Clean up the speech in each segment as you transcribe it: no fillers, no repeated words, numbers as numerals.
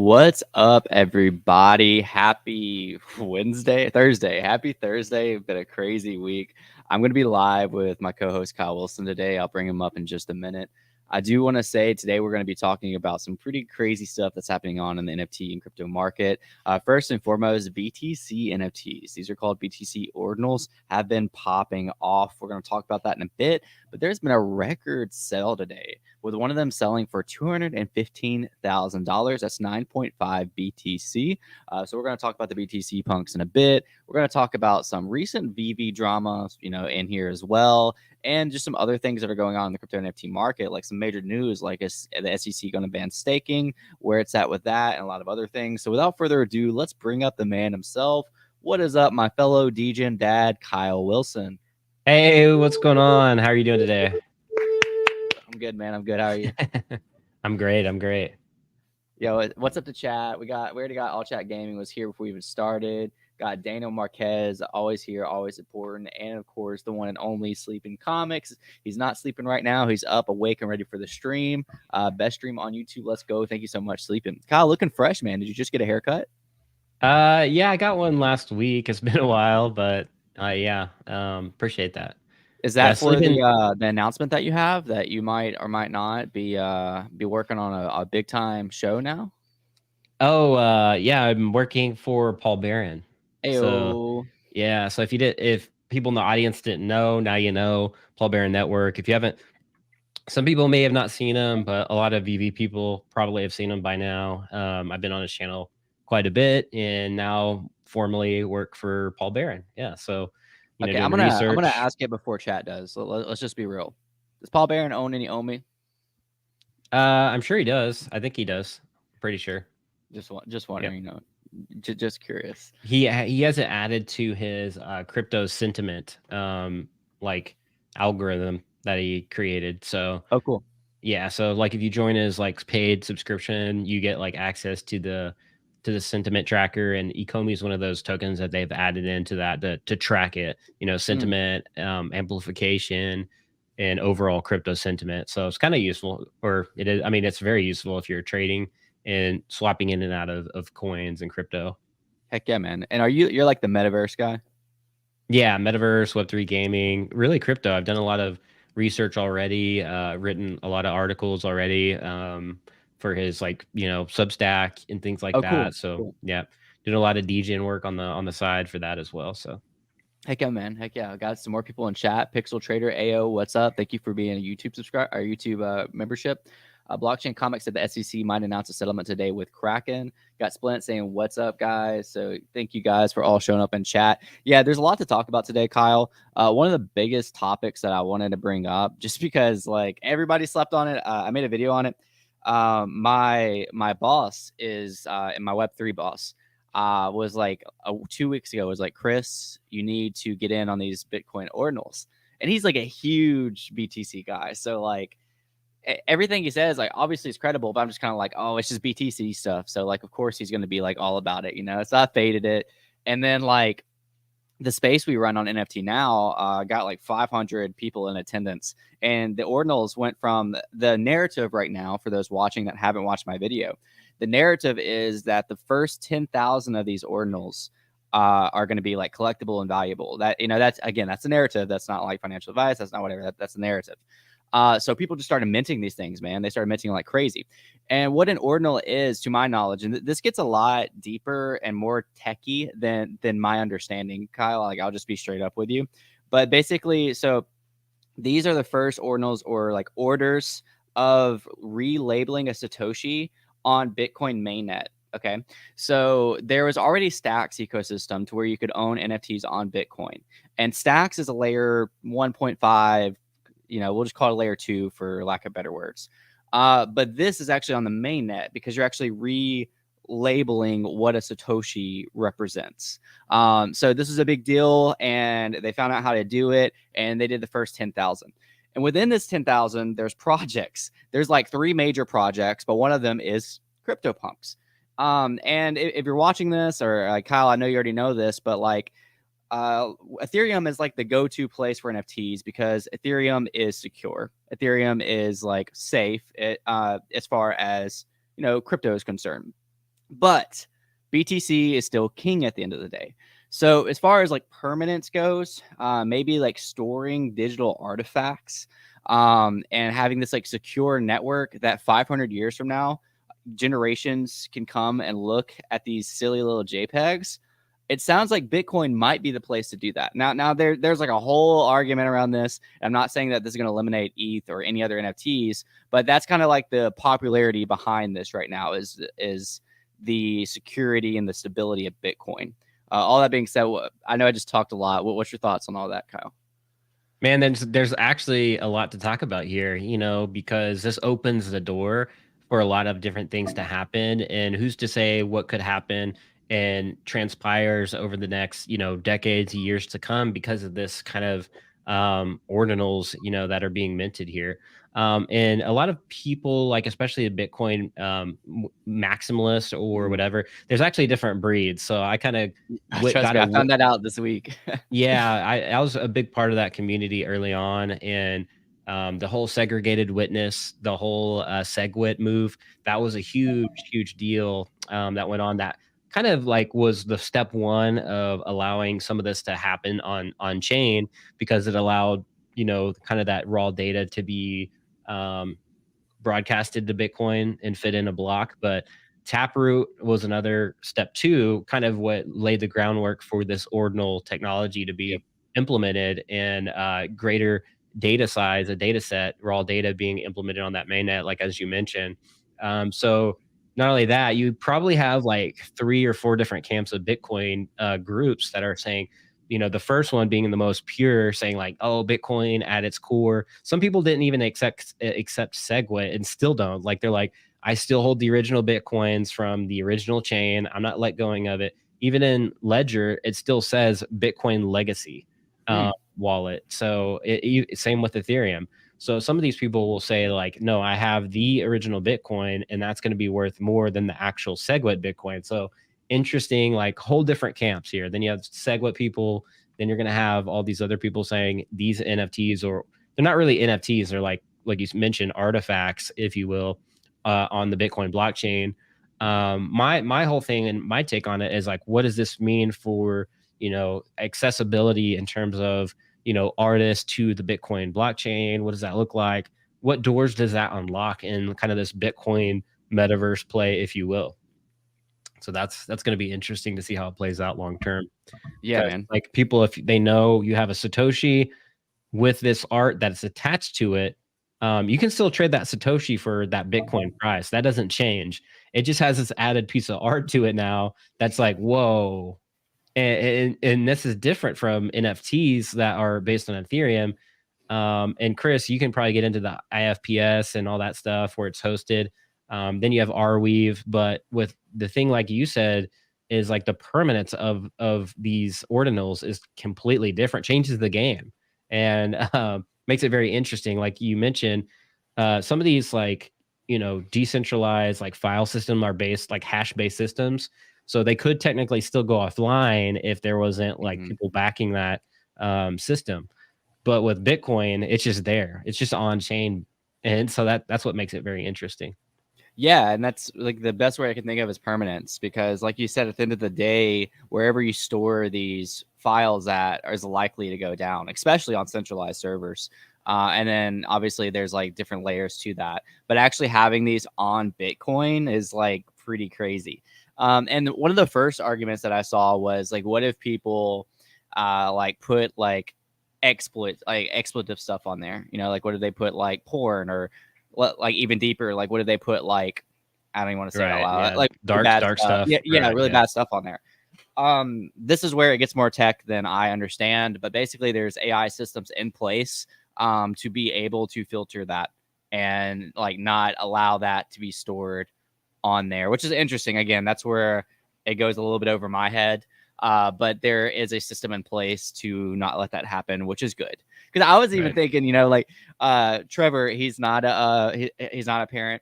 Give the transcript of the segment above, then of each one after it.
What's up, everybody? Happy Thursday. Happy Thursday. Been a crazy week. I'm going to be live with my co host, Kyle Wilson, today. I'll bring him up in just a minute. I do want to say today we're going to be talking about some pretty crazy stuff that's happening on in the NFT and crypto market. First and foremost, BTC NFTs. These are called BTC Ordinals, have been popping off. We're going to talk about that in a bit, but there's been a record sale today with one of them selling for $215,000. That's 9.5 BTC. So we're going to talk about the BTC punks in a bit. We're going to talk about some recent VV drama, in here as well, and just some other things that are going on in the crypto NFT market, like some major news, like is the SEC going to ban staking, where it's at with that, and a lot of other things. So without further ado, let's bring up the man himself. What is up, my fellow DJ dad, Kyle Wilson? Hey, what's going on? How are you doing today? I'm good, man. I'm good. How are you? I'm great. Yo, what's up to chat? We already got All Chat Gaming was here before we even started. Got Daniel Marquez, always here, always important, and of course the one and only Sleeping Comics. He's not sleeping right now. He's up, awake, and ready for the stream. Best stream on YouTube. Let's go. Thank you so much, Sleeping. Kyle, looking fresh, man. Did you just get a haircut? Yeah, I got one last week. It's been a while, but appreciate that. Is that Yeah, for sleeping. the announcement that you have that you might or might not be working on a big time show now? Yeah, I'm working for Paul Barron. So Ayo. yeah, so if people in the audience didn't know, now you know. Paul Barron Network. If you haven't, some people may have not seen him, but a lot of VV people probably have seen him by now. I've been on his channel quite a bit, and now formally work for Paul Barron. Yeah, so Okay, doing I'm the gonna research. ask it before chat does. Let's just be real. Does Paul Barron own any Omi? I'm sure he does. I think he does. Pretty sure. Just Yep. wondering. Just curious. He has it added to his crypto sentiment like algorithm that he created. So Oh, cool. yeah, so like if you join his like paid subscription, you get like access to the sentiment tracker, and Ecomi is one of those tokens that they've added into that to track it, sentiment, amplification, and overall crypto sentiment. So it's kind of useful, or it is. I mean, it's very useful if you're trading and swapping in and out of coins and crypto. Heck yeah, man. And you're like the metaverse guy? Yeah, metaverse, Web3 gaming, really crypto. I've done a lot of research already, written a lot of articles already for his Substack and things like Oh, that. cool. So Cool. yeah, doing a lot of DJing work on the side for that as well. So Heck yeah, man. Heck yeah. I got some more people in chat. Pixel Trader, AO, what's up? Thank you for being a YouTube subscriber or YouTube membership. Blockchain Comics said the SEC might announce a settlement today with Kraken. Got Splint saying, what's up, guys? So thank you guys for all showing up in chat. Yeah, there's a lot to talk about today, Kyle. One of the biggest topics that I wanted to bring up, just because like everybody slept on it. I made a video on it. My boss is and my Web3 boss was like 2 weeks ago was like, Chris, you need to get in on these Bitcoin ordinals. And he's like a huge BTC guy. So like everything he says, like obviously it's credible, but I'm just kind of like, oh, it's just BTC stuff. So like, of course he's going to be like all about it, So I faded it. And then like the space we run on NFT now got like 500 people in attendance. And the ordinals went from the narrative right now, for those watching that haven't watched my video, the narrative is that the first 10,000 of these ordinals are going to be like collectible and valuable. That's a narrative. That's not like financial advice. That's not whatever. That's the narrative. So people just started minting these things, man. They started minting like crazy. And what an ordinal is, to my knowledge, and this gets a lot deeper and more techie than my understanding, Kyle. Like, I'll just be straight up with you. But basically, so these are the first ordinals or like orders of relabeling a Satoshi on Bitcoin mainnet. Okay. So there was already Stacks ecosystem to where you could own NFTs on Bitcoin. And Stacks is a layer 1.5, we'll just call it layer 2 for lack of better words. But this is actually on the mainnet because you're actually relabeling what a Satoshi represents. So this is a big deal, and they found out how to do it, and they did the first 10,000. And within this 10,000, there's projects. There's like 3 major projects, but one of them is CryptoPunks. And if you're watching this, or Kyle, I know you already know this, but like Ethereum is like the go-to place for NFTs because Ethereum is secure. Ethereum is like safe as far as crypto is concerned. But BTC is still king at the end of the day. So as far as like permanence goes, maybe like storing digital artifacts and having this like secure network that 500 years from now, generations can come and look at these silly little JPEGs. It sounds like Bitcoin might be the place to do that. Now there's like a whole argument around this. I'm not saying that this is going to eliminate ETH or any other NFTs, but that's kind of like the popularity behind this right now is the security and the stability of Bitcoin. All that being said, I know I just talked a lot. What's your thoughts on all that, Kyle? Man, there's actually a lot to talk about here, because this opens the door for a lot of different things to happen. And who's to say what could happen and transpires over the next, decades, years to come because of this kind of ordinals, that are being minted here. And a lot of people, like especially the Bitcoin maximalist or whatever, there's actually different breeds. So I kind of Trust me, I found that out this week. yeah, I was a big part of that community early on, and the whole segregated witness, the whole SegWit move, that was a huge deal that went on. That kind of like was the step one of allowing some of this to happen on chain because it allowed kind of that raw data to be broadcasted to Bitcoin and fit in a block. But Taproot was another step two, kind of what laid the groundwork for this ordinal technology to be implemented and greater data size, a data set, raw data being implemented on that mainnet, like as you mentioned. So not only that, you probably have like 3 or 4 different camps of Bitcoin groups that are saying, the first one being the most pure, saying like, oh, Bitcoin at its core. Some people didn't even accept SegWit and still don't. Like they're like, I still hold the original Bitcoins from the original chain. I'm not let going of it. Even in Ledger, it still says Bitcoin Legacy wallet. So same with Ethereum. So some of these people will say like, no, I have the original Bitcoin and that's going to be worth more than the actual SegWit Bitcoin. So interesting, like whole different camps here. Then you have SegWit people. Then you're going to have all these other people saying these NFTs, or they're not really NFTs. They're like you mentioned, artifacts, if you will, on the Bitcoin blockchain. My whole thing and my take on it is like, what does this mean for, accessibility in terms of, artists to the Bitcoin blockchain? What does that look like? What doors does that unlock in kind of this Bitcoin metaverse play, if you will? So that's going to be interesting to see how it plays out long term. Yeah, man. Like people, if they know you have a Satoshi with this art that's attached to it, you can still trade that Satoshi for that Bitcoin price. That doesn't change. It just has this added piece of art to it now. That's like, whoa. And this is different from NFTs that are based on Ethereum. And Chris, you can probably get into the IFPS and all that stuff where it's hosted. Then you have Arweave, but with the thing like you said is like the permanence of these ordinals is completely different, changes the game, and makes it very interesting. Like you mentioned, some of these like decentralized like file system are based like hash based systems, so they could technically still go offline if there wasn't like people backing that system. But with Bitcoin, it's just there. It's just on chain. And so that's what makes it very interesting. Yeah, and that's like the best way I can think of is permanence, because like you said, at the end of the day, wherever you store these files at is likely to go down, especially on centralized servers. And then obviously there's like different layers to that, but actually having these on Bitcoin is like pretty crazy. And one of the first arguments that I saw was like, what if people like put like expletive stuff on there? Like what if they put like porn, or like even deeper, like what did they put, like I don't even want to say it out loud, like dark stuff. Yeah, really bad stuff on there. This is where it gets more tech than I understand, but basically there's AI systems in place to be able to filter that and like not allow that to be stored on there, which is interesting. Again, that's where it goes a little bit over my head. But there is a system in place to not let that happen, which is good. Because I was even thinking, like Trevor, he's not a parent,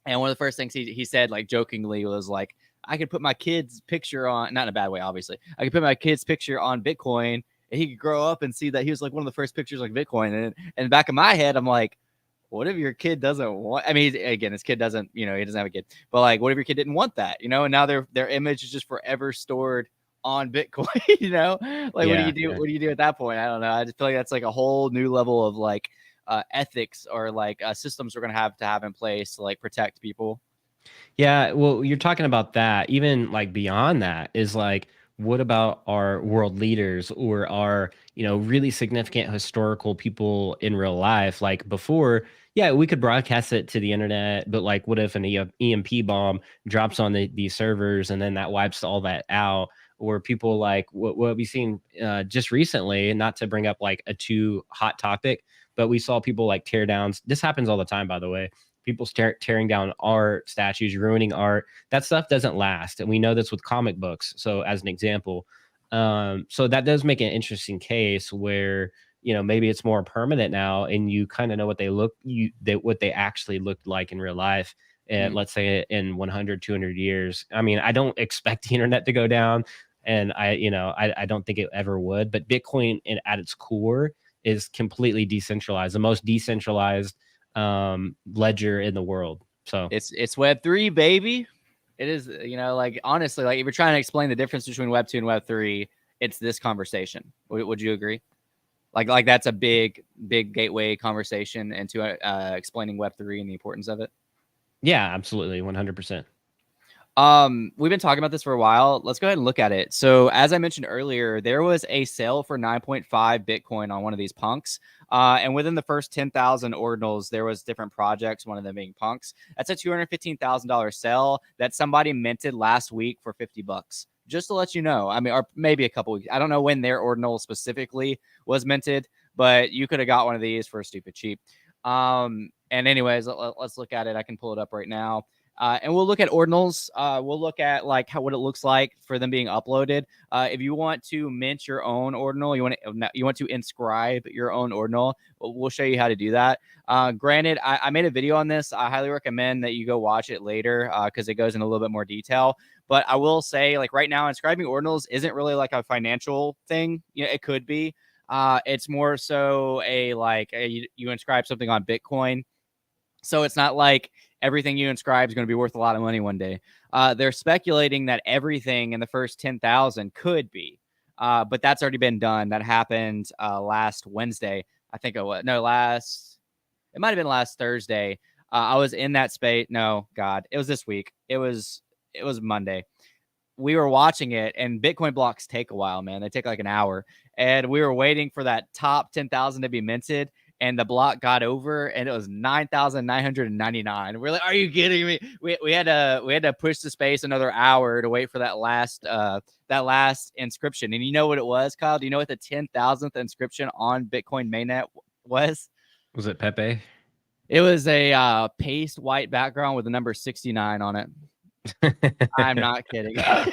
and one of the first things he said, like jokingly, was like, I could put my kid's picture on, not in a bad way, obviously. I could put my kid's picture on Bitcoin, and he could grow up and see that he was like one of the first pictures like Bitcoin. And in the back of my head, I'm like, what if your kid doesn't want? I mean, again, this kid doesn't, he doesn't have a kid, but like, what if your kid didn't want that? And now their image is just forever stored on Bitcoin. Like, what do you do? Yeah. What do you do at that point? I don't know. I just feel like that's like a whole new level of like ethics or like systems we're gonna have to have in place to like protect people. Yeah, well, you're talking about that. Even like beyond that is like, what about our world leaders or our, really significant historical people in real life? Like before, yeah, we could broadcast it to the internet, but like, what if an EMP bomb drops on these servers and then that wipes all that out? Or people like what we've seen just recently, not to bring up like a too hot topic, but we saw people like tear downs. This happens all the time, by the way. People tearing down art, statues, ruining art. That stuff doesn't last, and we know this with comic books. So, as an example, so that does make an interesting case where maybe it's more permanent now, and you kind of know what what they actually looked like in real life. And let's say in 100, 200 years. I mean, I don't expect the internet to go down, and I don't think it ever would. But Bitcoin, at its core, is completely decentralized, the most decentralized ledger in the world. So it's Web3, baby. It is, like honestly, like if you're trying to explain the difference between Web2 and Web3, it's this conversation. Would you agree? Like that's a big gateway conversation into explaining Web3 and the importance of it. Yeah, absolutely, 100%. We've been talking about this for a while. Let's go ahead and look at it. So as I mentioned earlier, there was a sale for 9.5 Bitcoin on one of these punks. And within the first 10,000 ordinals, there was different projects, one of them being punks. That's a $215,000 sale that somebody minted last week for $50. Just to let you know. I mean, or maybe a couple weeks. I don't know when their ordinal specifically was minted, but you could have got one of these for stupid cheap. And anyways, let's look at it. I can pull it up right now. And we'll look at ordinals. We'll look at like what it looks like for them being uploaded. If you want to mint your own ordinal, you want to inscribe your own ordinal, we'll show you how to do that. Granted, I made a video on this. I highly recommend that you go watch it later because it goes in a little bit more detail. But I will say, like right now, inscribing ordinals isn't really like a financial thing. It could be. It's more so you inscribe something on Bitcoin. So it's not like everything you inscribe is going to be worth a lot of money one day. They're speculating that everything in the first 10,000 could be, but that's already been done. That happened last Wednesday. I think it was it might have been last Thursday. I was in that space. No, God, it was this week. It was Monday. We were watching it, and Bitcoin blocks take a while, man. They take like an hour, and we were waiting for that top 10,000 to be minted. And the block got over, and it was 9,999. We're like, "Are you kidding me?" We had to push the space another hour to wait for that last inscription. And you know what it was, Kyle? Do you know what the 10,000th inscription on Bitcoin mainnet was? Was it Pepe? It was a paste white background with the number 69 on it. I'm not kidding. That's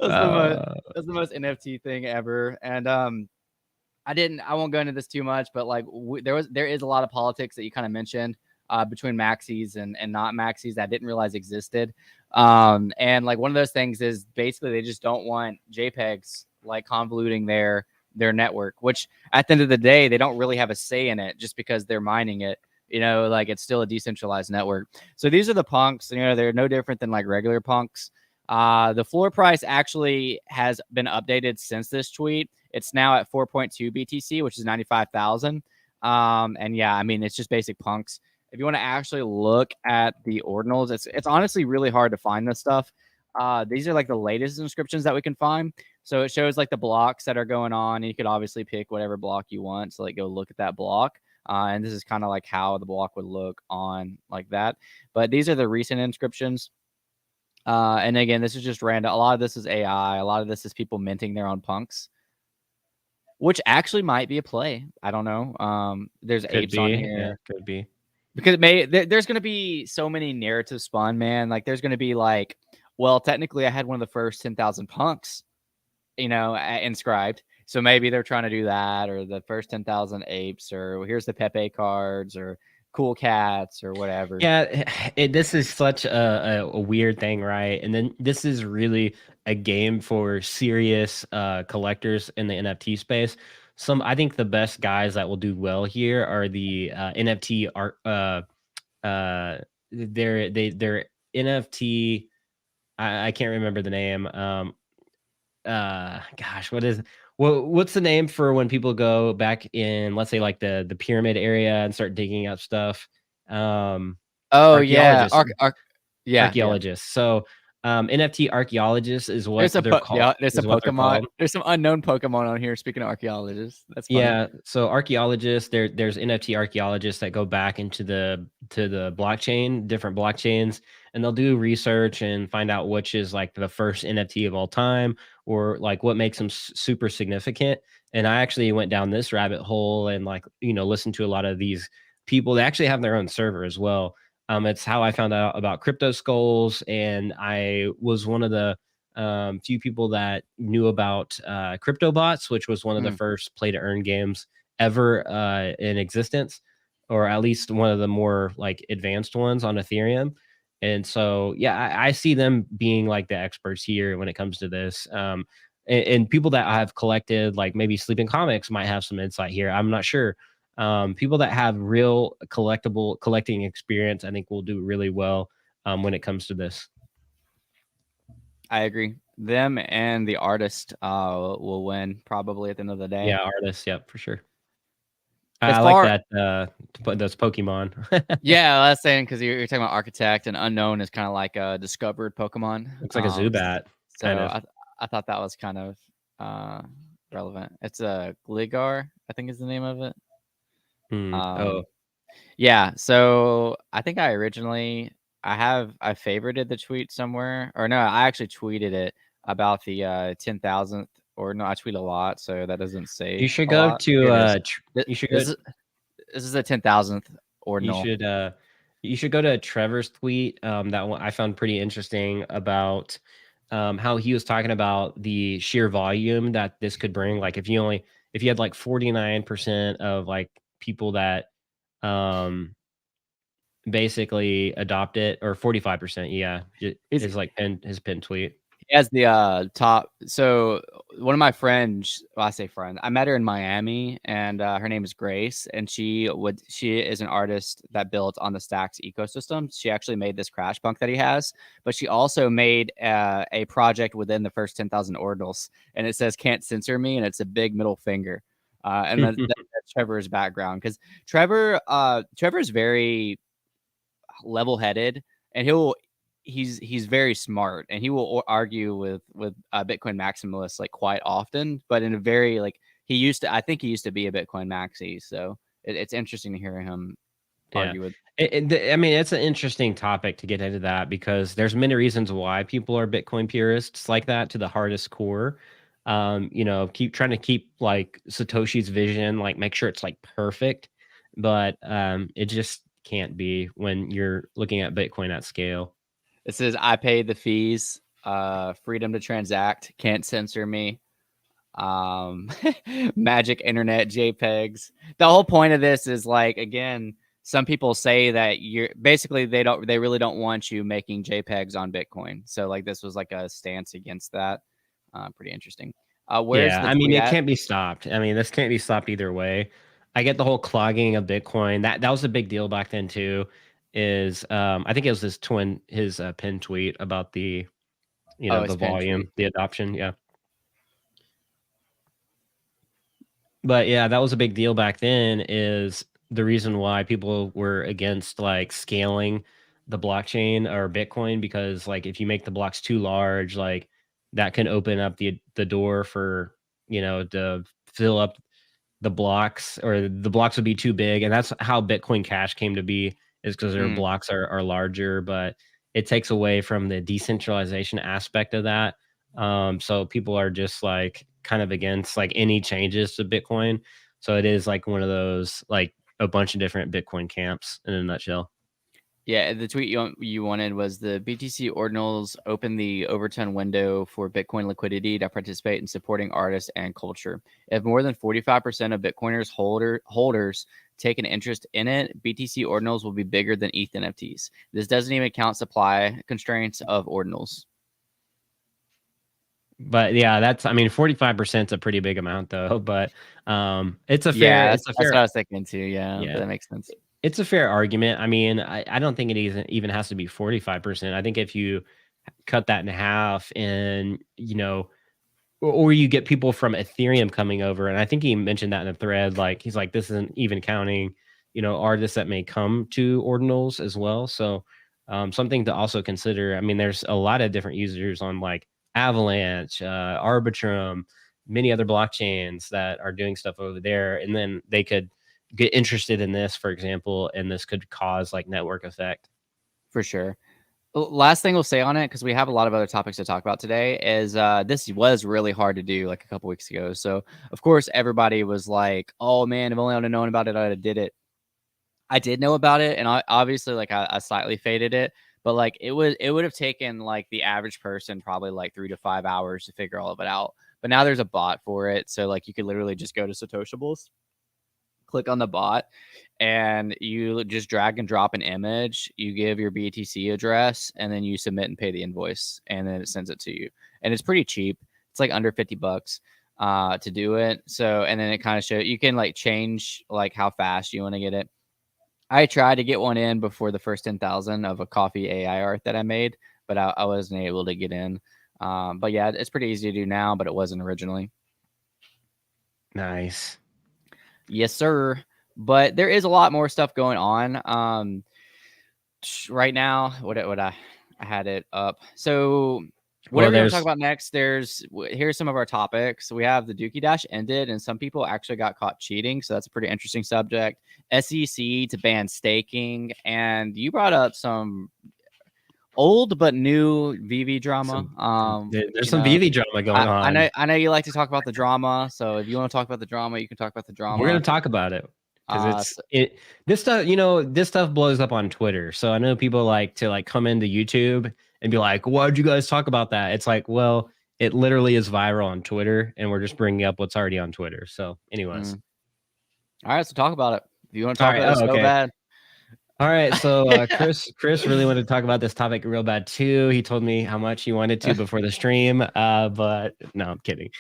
the most NFT thing ever, and I won't go into this too much, but like there is a lot of politics that you kind of mentioned between maxis and not maxis that I didn't realize existed. And like one of those things is basically they just don't want JPEGs like convoluting their network, which at the end of the day, they don't really have a say in it just because they're mining it. Like it's still a decentralized network. So these are the punks, they're no different than like regular punks. The floor price actually has been updated since this tweet. It's now at 4.2 BTC, which is 95,000. And yeah, I mean, it's just basic punks. If you want to actually look at the ordinals, it's honestly really hard to find this stuff. These are like the latest inscriptions that we can find. So it shows like the blocks that are going on. And you could obviously pick whatever block you want. So like go look at that block. And this is kind of like how the block would look on like that. But these are the recent inscriptions. And again, this is just random. A lot of this is AI. A lot of this is people minting their own punks, which actually might be a play. I don't know. There's apes on here. Yeah, could be. Because there's going to be so many narratives spun, man. Like there's going to be like, well, technically I had one of the first 10,000 punks, inscribed. So maybe they're trying to do that, or the first 10,000 apes, or here's the Pepe cards, or cool cats or whatever. Yeah, this is such a weird thing, right? And then this is really a game for serious collectors in the NFT space. I think the best guys that will do well here are the NFT art. They're NFT. I can't remember the name. Gosh, what's the name for when people go back in, let's say, like the pyramid area and start digging up stuff? Oh yeah, Archaeologists. yeah, yeah. Archaeologists. So NFT archaeologists is what There's a they're called. yeah, there's a Is what they're Pokemon. called. There's some unknown Pokemon on here. Speaking of archaeologists, that's funny. Yeah, so archaeologists, there's NFT archaeologists that go back into the blockchain, different blockchains, and they'll do research and find out which is like the first NFT of all time, or like what makes them super significant. And I actually went down this rabbit hole and like listened to a lot of these people. They actually have their own server as well. It's how I found out about crypto skulls, and I was one of the few people that knew about crypto bots, which was one of the Mm. first play to earn games ever in existence, or at least one of the more like advanced ones on Ethereum. And so, yeah, I see them being like the experts here when it comes to this. And people that have collected, like maybe Sleeping Comics, might have some insight here. I'm not sure. People that have real collecting experience, I think, will do really well when it comes to this. I agree. Them and the artist will win probably at the end of the day. Yeah, artists. Yep, for sure. As I like far that, those Pokemon. yeah, I was saying because you're talking about architect and unknown is kind of like a discovered Pokemon. Looks like a Zubat, So kind of. I thought that was kind of relevant. It's a Gligar, I think is the name of it. Oh, Yeah. So I think I originally I favorited the tweet somewhere, or no, I actually tweeted it about the 10,000th. Or no, I tweet a lot, so that doesn't say you should a go lot. Here it is. to, you should go, This is the 10,000th ordinal. you should go to Trevor's tweet. That one I found pretty interesting about how he was talking about the sheer volume that this could bring. Like if you had like 49% of like people that basically adopt it, or 45%, yeah, is like his pin tweet. He has the top. So one of my friends, well, I say friend, I met her in Miami, and her name is Grace, and she is an artist that built on the Stacks ecosystem. She actually made this Crash Punk that he has, but she also made a project within the first 10,000 ordinals, and it says "Can't censor me," and it's a big middle finger. And that's Trevor's background, because Trevor is very level-headed, and he's very smart, and he will argue with Bitcoin maximalists like quite often, but in a very like I think he used to be a Bitcoin maxi, so it's interesting to hear him argue with. I mean, it's an interesting topic to get into that, because there's many reasons why people are Bitcoin purists like that to the hardest core. Keep trying to keep like Satoshi's vision, like make sure it's like perfect, but it just can't be when you're looking at Bitcoin at scale. It says I paid the fees, freedom to transact, can't censor me, magic internet JPEGs. The whole point of this is like, again, some people say that you're basically they really don't want you making JPEGs on Bitcoin. So like this was like a stance against that. Pretty interesting. I mean, it can't be stopped. I mean, this can't be stopped either way. I get the whole clogging of Bitcoin. That was a big deal back then too. Is I think it was his pin tweet about the the volume, the adoption. Yeah. But yeah, that was a big deal back then, is the reason why people were against like scaling the blockchain or Bitcoin, because like if you make the blocks too large, like that can open up the door for, to fill up the blocks, or the blocks would be too big. And that's how Bitcoin Cash came to be, is because their blocks are larger, but it takes away from the decentralization aspect of that. So people are just like kind of against like any changes to Bitcoin. So it is like one of those, like a bunch of different Bitcoin camps in a nutshell. Yeah, the tweet you wanted was the BTC Ordinals open the overton window for Bitcoin liquidity to participate in supporting artists and culture. If more than 45% of Bitcoiners holders take an interest in it, BTC Ordinals will be bigger than ETH NFTs. This doesn't even count supply constraints of Ordinals. But yeah, that's, I mean, 45% is a pretty big amount though, but it's a fair, Yeah, it's a that's what fair, I was thinking too. Yeah, but yeah, that makes sense. it's a fair argument. I mean, I don't think it even has to be 45%. I think if you cut that in half and, you know, or you get people from Ethereum coming over, and I think he mentioned that in a thread, like, he's like, this isn't even counting, you know, artists that may come to Ordinals as well. So, something to also consider. I mean, there's a lot of different users on like Avalanche, Arbitrum, many other blockchains that are doing stuff over there, and then they could get interested in this, for example, and this could cause like network effect. For sure. Last thing we'll say on it, because we have a lot of other topics to talk about today, is this was really hard to do like a couple weeks ago. So of course everybody was like, "Oh man, if only I would have known about it, I'd have did it." I did know about it, and I obviously like I slightly faded it, but like it would have taken like the average person probably like 3 to 5 hours to figure all of it out. But now there's a bot for it, so like you could literally just go to Satoshables, click on the bot, and you just drag and drop an image. You give your BTC address, and then you submit and pay the invoice, and then it sends it to you. And it's pretty cheap. It's like under $50 to do it. So, and then it kind of shows you can like change like how fast you want to get it. I tried to get one in before the first 10,000 of a coffee AI art that I made, but I wasn't able to get in. But yeah, it's pretty easy to do now, but it wasn't originally. Nice. Yes, sir. But there is a lot more stuff going on. Right now, what I had it up. So whatever you want to talk about next, here's some of our topics. We have the Dookie Dash ended, and some people actually got caught cheating. So that's a pretty interesting subject. SEC to ban staking, and you brought up some old but new VV drama. There's some VV drama going on. I know you like to talk about the drama. So if you want to talk about the drama, you can talk about the drama. We're gonna talk about it because this stuff, you know, this stuff blows up on Twitter. So I know people like to like come into YouTube and be like, "Why'd you guys talk about that?" It's like, well, it literally is viral on Twitter, and we're just bringing up what's already on Twitter. So, anyways, all right, so talk about it. If you want to talk about it so bad. All right, so Chris really wanted to talk about this topic real bad too. He told me how much he wanted to before the stream, but no, I'm kidding.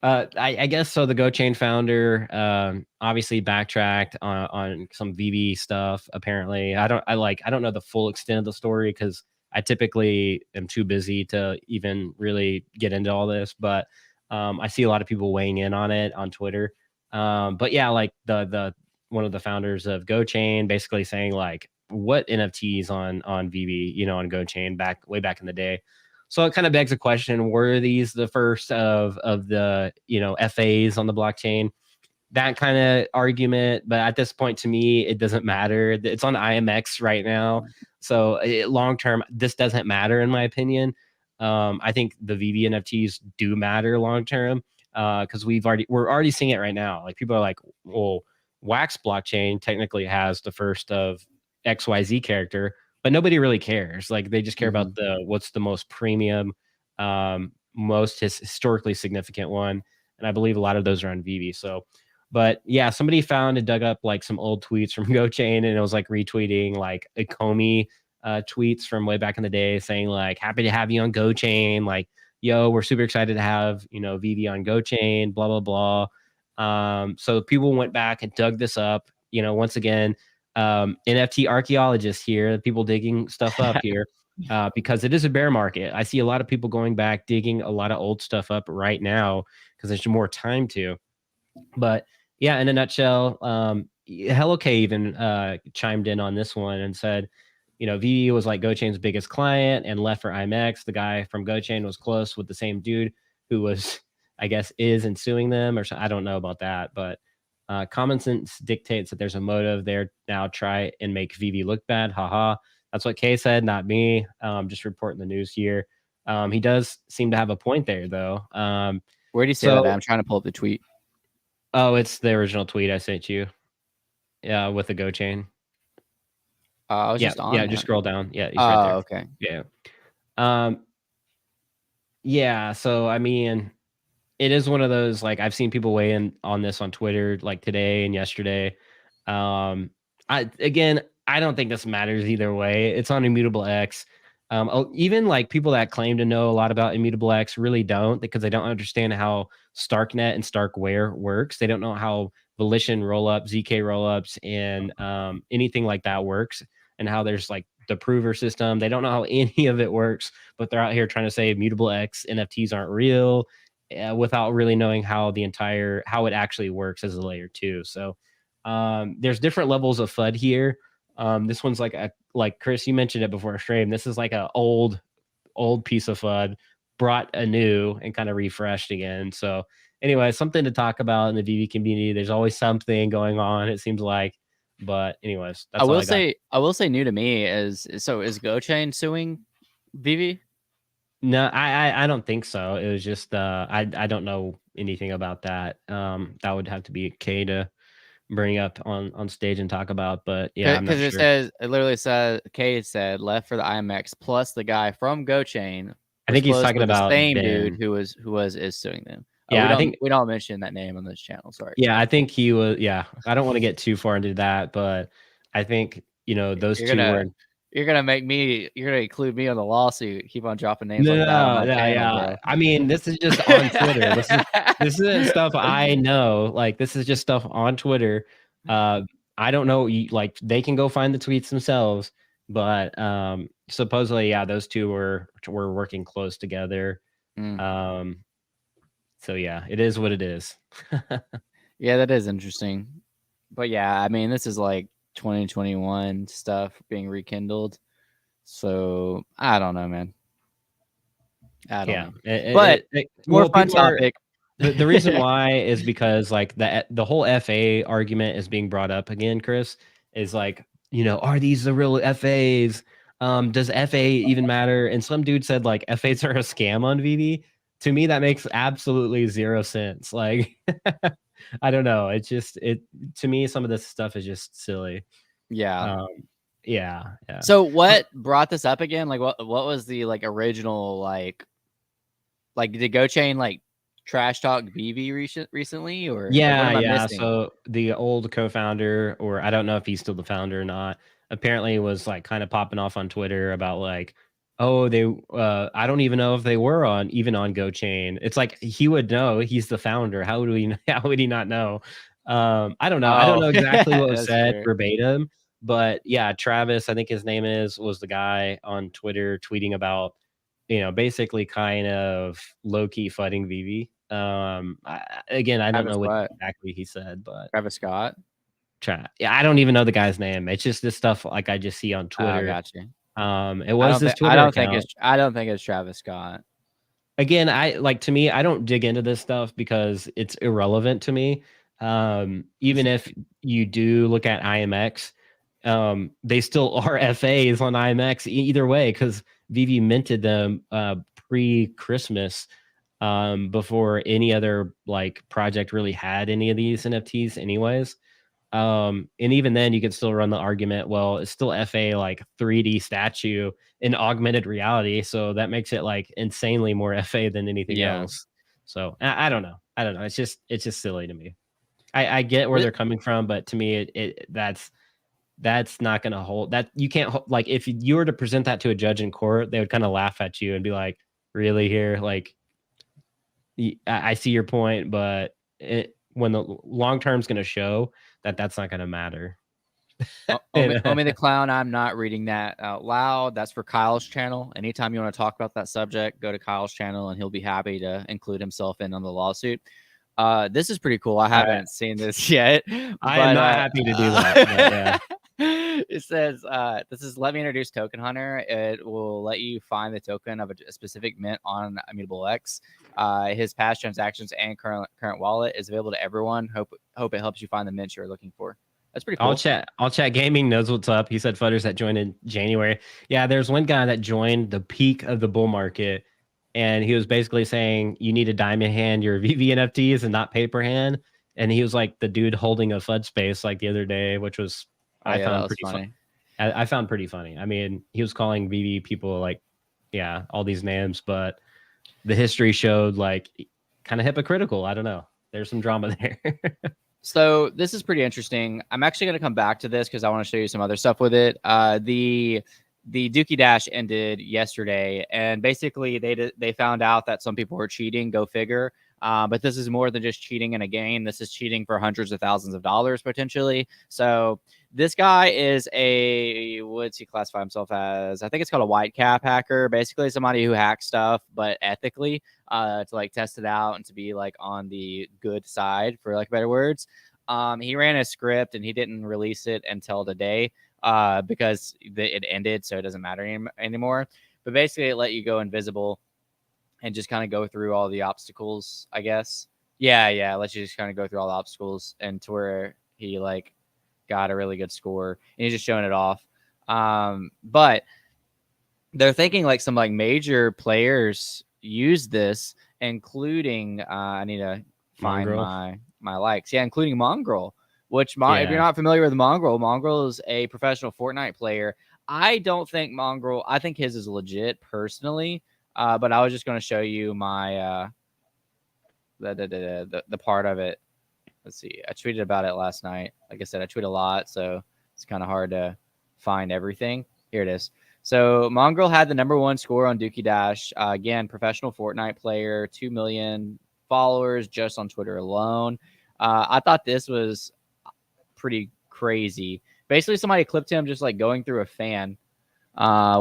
I guess so. The GoChain founder obviously backtracked on some VV stuff. Apparently, I don't know the full extent of the story because I typically am too busy to even really get into all this. But I see a lot of people weighing in on it on Twitter. But yeah, like the one of the founders of GoChain basically saying like, what NFTs on VV, you know, on GoChain way back in the day. So it kind of begs a question: were these the first of the, you know, FAs on the blockchain? That kind of argument, but at this point, to me, it doesn't matter. It's on IMX right now, so long term, this doesn't matter in my opinion. I think the VV NFTs do matter long term because we're already seeing it right now. Like people are like, well, Wax blockchain technically has the first of XYZ character, but nobody really cares. Like they just care about what's the most premium, most historically significant one. And I believe a lot of those are on VV. So, but yeah, somebody found and dug up like some old tweets from GoChain, and it was like retweeting like Ecomi tweets from way back in the day saying like, happy to have you on GoChain. Like, yo, we're super excited to have, you know, VV on GoChain, blah, blah, blah. So people went back and dug this up, you know, once again, NFT archaeologists here, people digging stuff up here, because it is a bear market. I see a lot of people going back, digging a lot of old stuff up right now because there's more time to. But yeah, in a nutshell, Hello K even chimed in on this one and said, you know, VV was like GoChain's biggest client and left for IMX. The guy from GoChain was close with the same dude who was, I guess, is and suing them, or so. I don't know about that, but common sense dictates that there's a motive there. Now try and make VV look bad. Haha. That's what Kay said, not me. Just reporting the news here. He does seem to have a point there, though. Where do you say that? I'm trying to pull up the tweet. Oh, it's the original tweet I sent you. Yeah, with the GoChain. I was Yeah, just on yeah, just that. scroll down. Yeah, he's right Oh, there. okay. Yeah. Um, yeah, so I mean, it is one of those, like, I've seen people weigh in on this on Twitter, like, today and yesterday. Again, I don't think this matters either way. It's on Immutable X. Even, like, people that claim to know a lot about Immutable X really don't, because they don't understand how Starknet and Starkware works. They don't know how Volition rollup, ZK rollups, and, anything like that works, and how there's, like, the prover system. They don't know how any of it works, but they're out here trying to say Immutable X NFTs aren't real, without really knowing how how it actually works as a layer 2. So there's different levels of FUD here. This one's like Chris, you mentioned it before stream. This is like a old piece of FUD brought anew and kind of refreshed again. So anyway, something to talk about in the VV community. There's always something going on, it seems like. But anyways, that's all I got. I will say new to me is GoChain suing Vivi? No, I don't think so. It was just I don't know anything about that. That would have to be Kay to bring up on stage and talk about. But yeah, I'm not Because sure. it literally says, Kay said left for the IMX plus the guy from GoChain I was think he's close talking with the about same dude Ben. is suing them. Yeah, I think We don't mention that name on this channel. Sorry. yeah, I think he was. Yeah, I don't want to get too far into that, but I think those You're two gonna were. you're gonna include me on the lawsuit. Keep on dropping names No, like that on my yeah, channel, yeah. bro. I mean, this is just on Twitter. This isn't stuff I know. Like, this is just stuff on Twitter. Uh, I don't know. Like, they can go find the tweets themselves, but supposedly, yeah, those two were working close together. Mm. So yeah, it is what it is. Yeah, that is interesting. But yeah, I mean, this is like 2021 stuff being rekindled. So I don't know, man. I don't Yeah, know. But more well, fun people are. topic. The reason why is because, like, the whole FA argument is being brought up again, Chris, is like, are these the real FAs? Does FA even matter? And some dude said, like, FAs are a scam on VV. To me, that makes absolutely zero sense. Like, I don't know. To me, some of this stuff is just silly. Yeah. Yeah. So what brought this up again? Like what was the like original like did GoChain like trash talk BV recently or like what am I Yeah. missing? So the old co-founder, or I don't know if he's still the founder or not, apparently was like kind of popping off on Twitter about like, oh, they I don't even know if they were even on GoChain. It's like he would know, he's the founder. How would we how would he not know? I don't know. I don't Oh, know exactly what was that's said true. verbatim, but yeah, Travis, I think his name was the guy on Twitter tweeting about, basically kind of low-key fighting VV. Again, I don't Travis know what what? exactly he said, but Travis Scott? yeah, I don't even know the guy's name. It's just this stuff like I just see on Oh, Twitter. got you. It was this Twitter account. I don't think it's Travis Scott. Again, to me, I don't dig into this stuff because it's irrelevant to me. Even if you do look at IMX, they still are FAs on IMX either way, because VV minted them pre-Christmas, before any other like project really had any of these NFTs anyways. And even then you could still run the argument, well, it's still FA like 3D statue in augmented reality, so that makes it like insanely more FA than anything Yeah. else. So I don't know. It's just silly to me. I get where they're coming from, but to me that's not going to hold. That you can't like, if you were to present that to a judge in court, they would kind of laugh at you and be like, really here? Like, I see your point, but when the long term is going to show that that's not going to matter. Omi the Clown, I'm not reading that out loud. That's for Kyle's channel. Anytime you want to talk about that subject, go to Kyle's channel and he'll be happy to include himself in on the lawsuit. This is pretty cool. I haven't seen this yet. I am not happy to do that. But yeah. It says, this is let me introduce Token Hunter. It will let you find the token of a specific mint on Immutable X. His past transactions and current wallet is available to everyone. Hope it helps you find the mint you're looking for. That's pretty cool. All chat gaming knows what's up. He said Fudders that joined in January. Yeah, there's one guy that joined the peak of the bull market, and he was basically saying you need to diamond hand your VV NFTs and not paper hand. And he was like the dude holding a FUD space like the other day, which was I found pretty funny. I found pretty funny. I mean, he was calling VV people like, yeah, all these names, but the history showed like kind of hypocritical. I don't know. There's some drama there. So this is pretty interesting. I'm actually going to come back to this because I want to show you some other stuff with it. The Dookie Dash ended yesterday, and basically they found out that some people were cheating. Go figure. But this is more than just cheating in a game. This is cheating for hundreds of thousands of dollars potentially. So this guy is what's he classify himself as? I think it's called a white cap hacker. Basically, somebody who hacks stuff, but ethically, to like test it out and to be like on the good side, for like better words. He ran a script and he didn't release it until today because it ended, so it doesn't matter anymore. But basically, it let you go invisible and just kind of go through all the obstacles, I guess. Yeah, let's you just kind of go through all the obstacles and to where he like got a really good score and he's just showing it off. But they're thinking like some like major players use this, including I need to find Mongrel. my likes. Yeah, including Mongrel, which if you're Yeah. not familiar with Mongrel is a professional Fortnite player. I don't think Mongrel, I think his is legit personally. But I was just going to show you my the part of it. Let's see. I tweeted about it last night. Like I said, I tweet a lot, so it's kind of hard to find everything. Here it is. So Mongrel had the #1 score on Dookie Dash. Again, professional Fortnite player, 2 million followers just on Twitter alone. I thought this was pretty crazy. Basically, somebody clipped him just like going through a fan,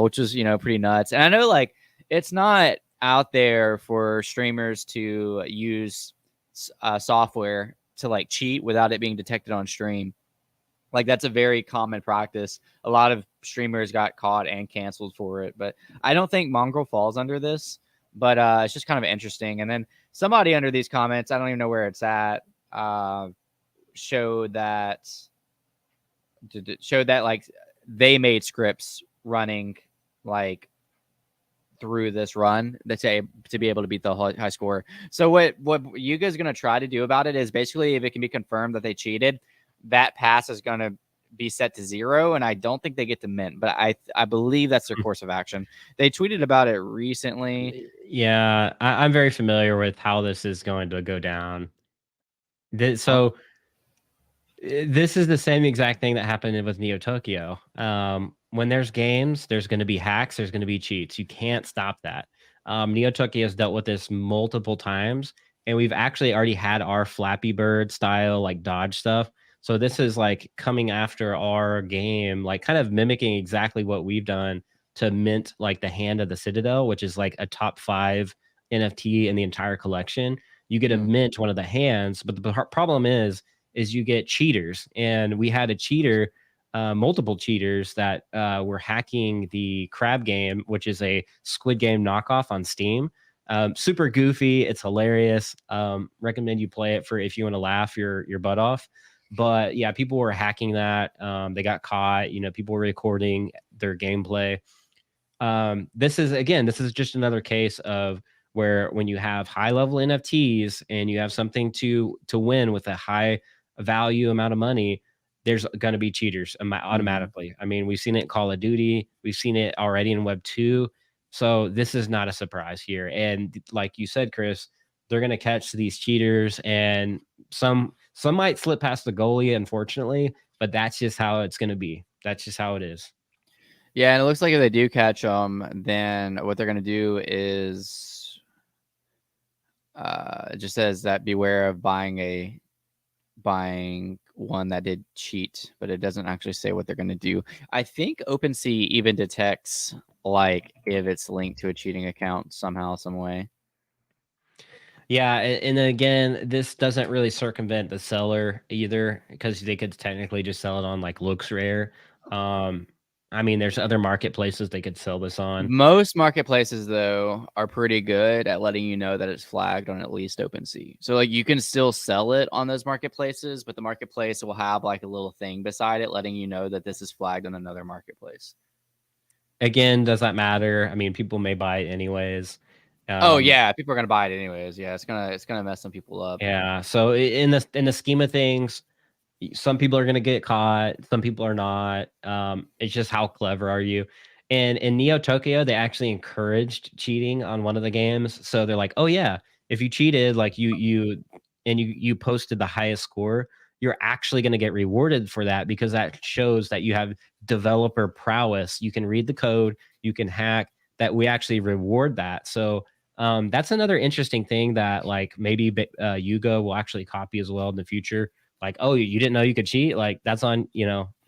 which was, pretty nuts. And I know like it's not out there for streamers to use software to like cheat without it being detected on stream. Like that's a very common practice. A lot of streamers got caught and canceled for it, but I don't think Mongrel falls under this. But it's just kind of interesting. And then somebody under these comments, I don't even know where it's at, showed that like they made scripts running like through this run that's to be able to beat the high score. So what you guys are going to try to do about it is basically if it can be confirmed that they cheated, that pass is going to be set to 0, and I don't think they get to mint, but I believe that's their course of action. They tweeted about it recently. Yeah, I'm very familiar with how this is going to go down. So this is the same exact thing that happened with Neo Tokyo. When there's games, there's going to be hacks, there's going to be cheats. You can't stop that. Neo Tokyo has dealt with this multiple times, and we've actually already had our Flappy Bird style like dodge stuff. So this is like coming after our game, like kind of mimicking exactly what we've done to mint like the Hand of the Citadel, which is like a top 5 NFT in the entire collection. You get to mint one of the hands, but the problem is you get cheaters, and we had a cheater, multiple cheaters that were hacking the Crab Game, which is a Squid Game knockoff on Steam. Super goofy, it's hilarious. Recommend you play it for if you want to laugh your butt off. But yeah, people were hacking that. They got caught. People were recording their gameplay. This is just another case of where when you have high level NFTs and you have something to win with a high value amount of money, there's going to be cheaters automatically. I mean, we've seen it in Call of Duty. We've seen it already in Web 2. So this is not a surprise here. And like you said, Chris, they're going to catch these cheaters, and some might slip past the goalie, unfortunately, but that's just how it's going to be. That's just how it is. Yeah, and it looks like if they do catch them, then what they're going to do is it just says that beware of buying one that did cheat, but it doesn't actually say what they're going to do. I think OpenSea even detects like if it's linked to a cheating account somehow, some way. Yeah, and again, this doesn't really circumvent the seller either, because they could technically just sell it on like Looks Rare. I mean, there's other marketplaces they could sell this on. Most marketplaces, though, are pretty good at letting you know that it's flagged on at least OpenSea. So, like, you can still sell it on those marketplaces, but the marketplace will have like a little thing beside it letting you know that this is flagged on another marketplace. Again, does that matter? I mean, people may buy it anyways. Oh yeah, people are gonna buy it anyways. Yeah, it's gonna mess some people up. Yeah. So in the scheme of things, some people are going to get caught, some people are not. It's just how clever are you? And in Neo Tokyo, they actually encouraged cheating on one of the games. So they're like, oh yeah, if you cheated, like you posted the highest score, you're actually going to get rewarded for that because that shows that you have developer prowess. You can read the code, you can hack. That we actually reward that. So that's another interesting thing that like maybe Yuga will actually copy as well in the future. Like, oh, you didn't know you could cheat? Like, that's on,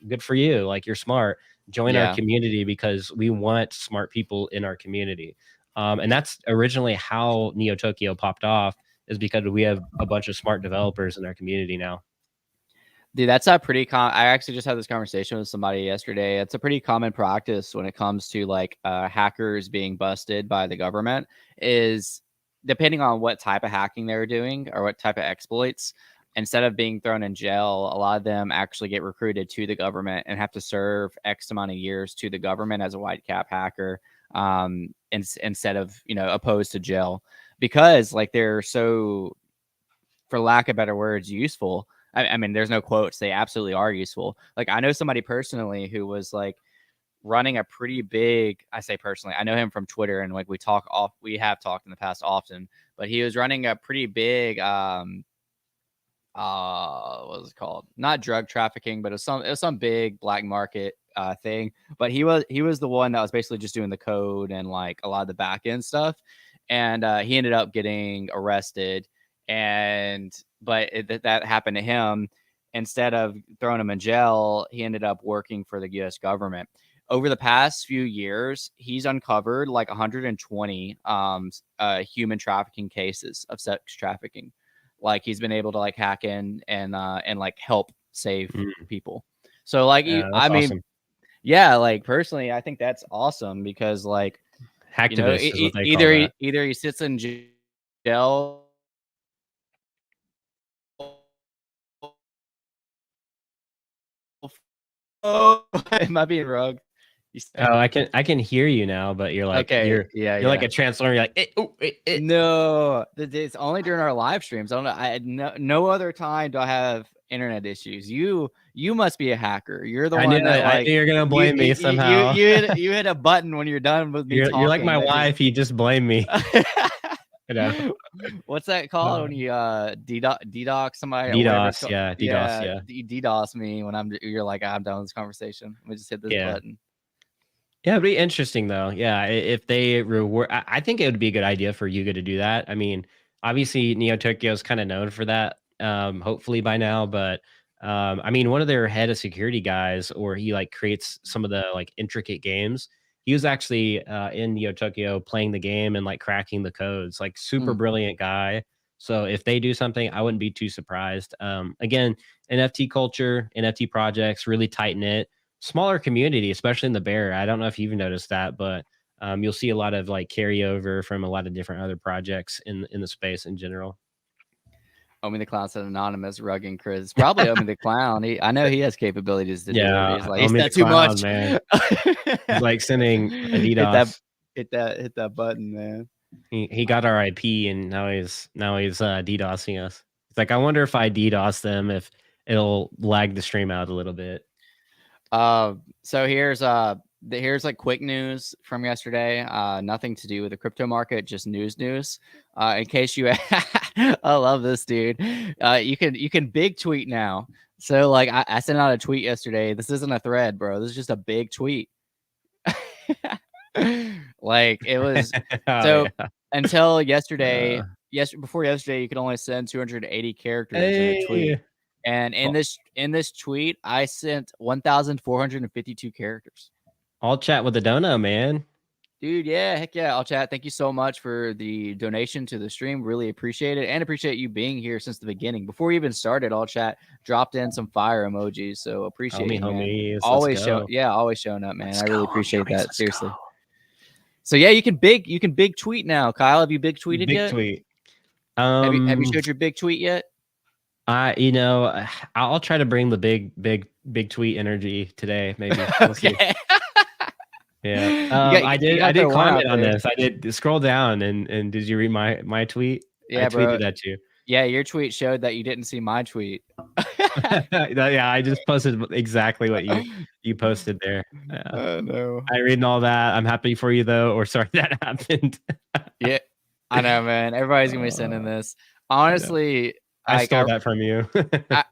good for you. Like, you're smart. Join our Yeah. community because we want smart people in our community. And that's originally how Neo Tokyo popped off, is because we have a bunch of smart developers in our community now. Dude, that's a pretty I actually just had this conversation with somebody yesterday. It's a pretty common practice when it comes to like hackers being busted by the government, is depending on what type of hacking they're doing or what type of exploits, instead of being thrown in jail, a lot of them actually get recruited to the government and have to serve X amount of years to the government as a white cap hacker, instead of, opposed to jail, because like they're so, for lack of better words, useful. I mean, there's no quotes. They absolutely are useful. Like, I know somebody personally who was like running a pretty big, I say personally, I know him from Twitter, and like we have talked in the past often, but he was running a pretty big, what was it called? Not drug trafficking, but it was some big black market thing. But he was the one that was basically just doing the code and like a lot of the back end stuff. And he ended up getting arrested, but that happened to him. Instead of throwing him in jail, he ended up working for the U.S. government. Over the past few years, he's uncovered like 120 human trafficking cases of sex trafficking. Like, he's been able to like hack in and like help save people. So like, I mean, awesome. yeah, like personally, I think that's awesome because like, Hacktivist is what they call that. either he sits in jail. Oh, am I being rugged? Oh, I can hear you now, but you're like, Okay, you're like a transformer. You're like, No, it's only during our live streams. I don't know. No other time do I have internet issues. You must be a hacker. You're the one that I like knew you're gonna blame me somehow. you hit a button when you're done with me You're talking. like my wife. You just blame me. What's that called when you DDoS somebody? DDoS, yeah, DDoS, yeah. DDoS me when you're like, I'm done with this conversation. Let me just hit this button. Yeah, it'd be interesting though. Yeah, if they reward, I think it would be a good idea for Yuga to do that. I mean, obviously Neo Tokyo is kind of known for that. Hopefully by now, but I mean, one of their head of security guys, or he like creates some of the like intricate games. He was actually in Neo Tokyo playing the game and like cracking the codes. Like super brilliant guy. So if they do something, I wouldn't be too surprised. Again, NFT culture, NFT projects, really tight knit. Smaller community, especially in the bear. I don't know if you've noticed that, but you'll see a lot of like carryover from a lot of different other projects in the space in general. Omi the Clown said anonymous rugging Chris. Probably Omi the Clown. I know he has capabilities to do it. He's like, it's too much, man. He's like sending Adidas. Hit that button, man. He got our IP and now he's DDoSing us. It's like, I wonder if I DDoS them, if it'll lag the stream out a little bit. So here's like quick news from yesterday. Nothing to do with the crypto market, just news. In case you I love this, dude. You can big tweet now. So like I sent out a tweet yesterday. This isn't a thread, bro. This is just a big tweet. Like it was until yesterday. Before yesterday, you could only send 280 characters in a tweet. And in this tweet, I sent 1,452 characters. I'll chat with the dono, man. Dude, yeah, heck yeah, I'll chat. Thank you so much for the donation to the stream. Really appreciate it, and appreciate you being here since the beginning. Before we even started, I'll chat dropped in some fire emojis, so appreciate you, man. Always showing up, man. I really appreciate that. Seriously. So yeah, you can big tweet now, Kyle. Have you big tweeted yet? Tweet. Have you showed your big tweet yet? I'll try to bring the big tweet energy today. Maybe. We'll see. Yeah. I did comment on this. I did scroll down and did you read my tweet? Yeah, I tweeted that too. Yeah, your tweet showed that you didn't see my tweet. Yeah, I just posted exactly what you posted there. Oh no. I read all that. I'm happy for you though, or sorry that happened. Yeah, I know, man. Everybody's gonna be sending this. Honestly, I like stole that from you.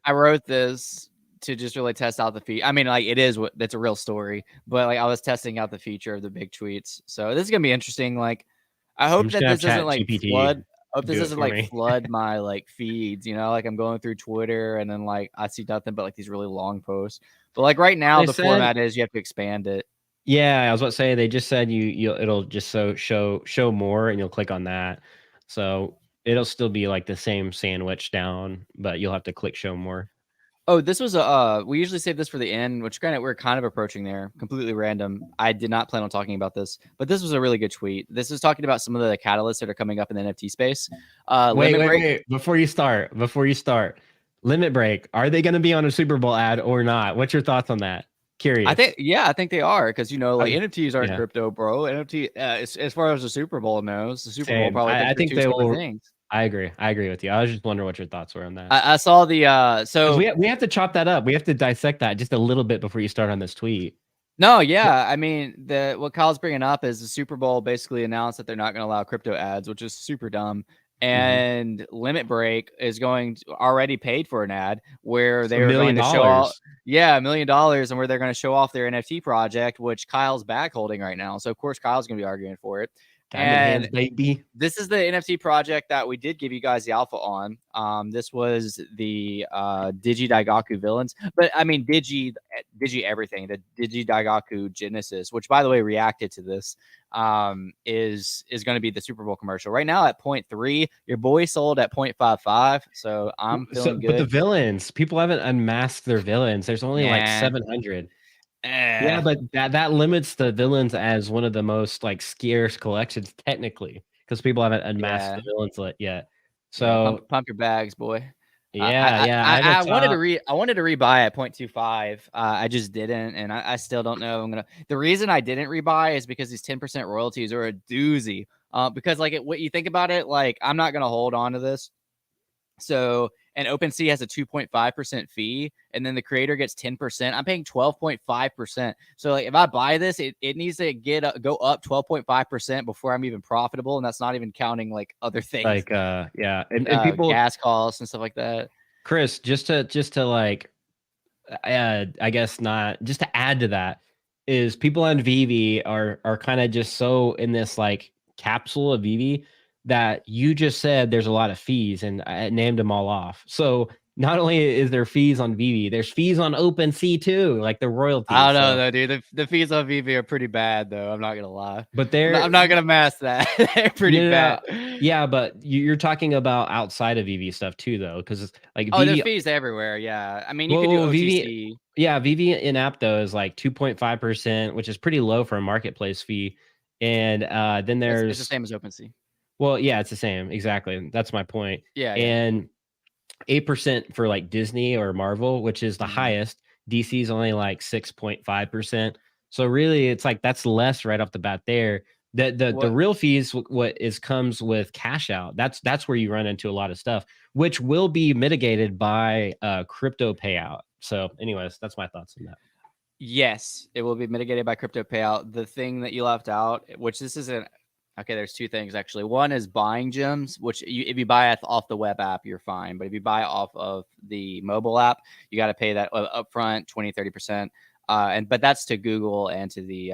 I wrote this to just really test out the feature. I mean, like it is what that's a real story, but like I was testing out the feature of the big tweets. So this is gonna be interesting. Like I I'm hope just that gonna have this doesn't Chat like GPT flood. I hope this do it doesn't for like me. flood my like feeds, you know, like I'm going through Twitter and then like I see nothing but like these really long posts. But like right now They the said, format is you have to expand it. yeah, I was about to say they just said it'll just show more and you'll click on that. So it'll still be like the same sandwich down, but you'll have to click show more. Oh, this was a we usually save this for the end, which kind of we're kind of approaching there. Completely random. I did not plan on talking about this, but this was a really good tweet. This is talking about some of the catalysts that are coming up in the NFT space. Limit break. Wait. Before you start, Limit Break, are they going to be on a Super Bowl ad or not? What's your thoughts on that? Curious. I think they are because you know, like NFTs aren't Yeah, crypto, bro. NFT, as far as the Super Bowl knows, the Super Bowl same. probably thinks I they're think two they separate will. things. I agree. I agree with you. I was just wondering what your thoughts were on that. I saw the 'Cause so we have to chop that up. We have to dissect that just a little bit before you start on this tweet. no, yeah. I mean, what Kyle's bringing up is the Super Bowl basically announced that they're not going to allow crypto ads, which is super dumb. Mhm. And Limit Break is going to already paid for an ad where It's they $1 are going million. to show off, yeah, $1 million, and where they're going to show off their NFT project, which Kyle's back holding right now. So of course Kyle's going to be arguing for it. Diamond hands, And baby. this is the NFT project that we did give you guys the alpha on. This was the Digi Daigaku villains, but I mean Digi everything. The Digi Daigaku Genesis, which by the way reacted to this, is going to be the Super Bowl commercial. Right now at 0.3, your boy sold at 0.55, so I'm feeling good. But the villains, people haven't unmasked their villains. There's only like 700. Yeah, but that limits the villains as one of the most like scarce collections technically, because people haven't unmasked the villains yet. So pump your bags, boy. I I wanted to rebuy at 0.25. I just didn't, and I still don't know if I'm gonna. The reason I didn't rebuy is because these 10% royalties are a doozy. Because like what you think about it, like I'm not gonna hold on to this. So, and OpenSea has a 2.5% fee, and then the creator gets 10%. I'm paying 12.5%. So, like, if I buy this, it needs to go up 12.5% before I'm even profitable, and that's not even counting like other things, like yeah, and people, gas costs and stuff like that. Chris, just to like, I guess not, just to add to that, is people on Vivi are kind of just so in this like capsule of Vivi that you just said there's a lot of fees, and I named them all off. So not only is there fees on Vivi, there's fees on OpenSea too, like the royalties. I don't know though, dude. The fees on Vivi are pretty bad, though. I'm not gonna lie. But I'm not gonna mask that. They're pretty bad. Yeah, but you're talking about outside of Vivi stuff too, though, because it's like Vivi, there's fees everywhere. Yeah, I mean you could do OTC. Vivi, yeah, Vivi in app though is like 2.5%, which is pretty low for a marketplace fee. And then there's it's the same as OpenSea. Well, yeah, it's the same. Exactly. That's my point. Yeah. And 8% for like Disney or Marvel, which is the highest. DC is only like 6.5%. So really, it's like that's less right off the bat there. The real fees, comes with cash out. That's where you run into a lot of stuff, which will be mitigated by crypto payout. So, anyways, that's my thoughts on that. Yes, it will be mitigated by crypto payout. The thing that you left out, which this isn't. Okay, there's two things actually. One is buying gems, which if you buy off the web app, you're fine. But if you buy off of the mobile app, you got to pay that upfront 20, 30%. But that's to Google and to the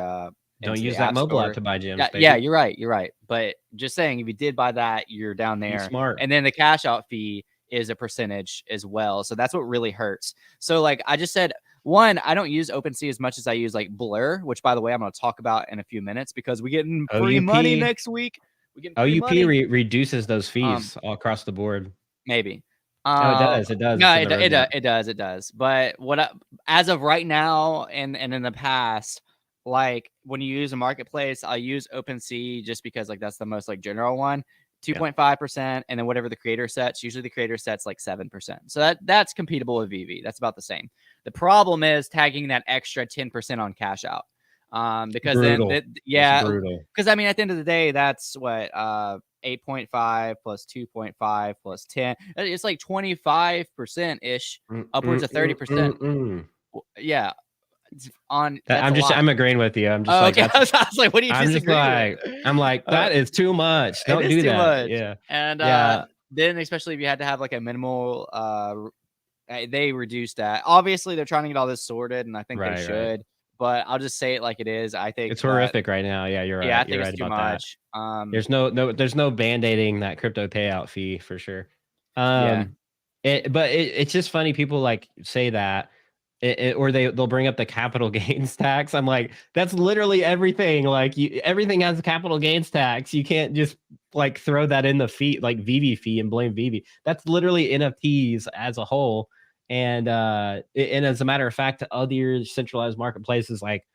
don't use that mobile app to buy gems. Yeah, you're right. You're right. But just saying, if you did buy that, you're down there. Be smart. And then the cash out fee is a percentage as well. So that's what really hurts. So like I just said, one, I don't use OpenSea as much as I use like Blur, which by the way, I'm going to talk about in a few minutes because we get free money next week. We get OUP reduces those fees all across the board. Maybe. No, it does. It does. No, it does. But as of right now and in the past, like when you use a marketplace, I'll use OpenSea just because like that's the most like general one. 2.5%, and then whatever the creator sets. Usually the creator sets like 7%. So that's compatible with Vivi. That's about the same. The problem is tagging that extra 10% on cash out. Because brutal. then yeah, brutal. because I mean at the end of the day, that's what 8.5 plus 2.5 plus 10. It's like 25% ish, upwards of 30%. Yeah, that's a lot. I'm agreeing with you. I'm just Oh, like, okay. I was like, what do you I'm just disagree with? like, that is too much. It Don't is do too that. much. Yeah. And Yeah. then especially if you had to have like a minimal they reduced that. Obviously, they're trying to get all this sorted, and I think they Right. Right. should. But I'll just say it like it is. I think It's that horrific right now. Yeah, you're yeah, I right. think You're it's right too about that. much. There's no band-aiding that crypto payout fee for sure. Yeah. It's just funny people like say that or they'll bring up the capital gains tax. I'm like, that's literally everything. Like everything has a capital gains tax. You can't just like throw that in the fee, like VV fee, and blame VV. That's literally NFTs as a whole. And as a matter of fact, other centralized marketplaces like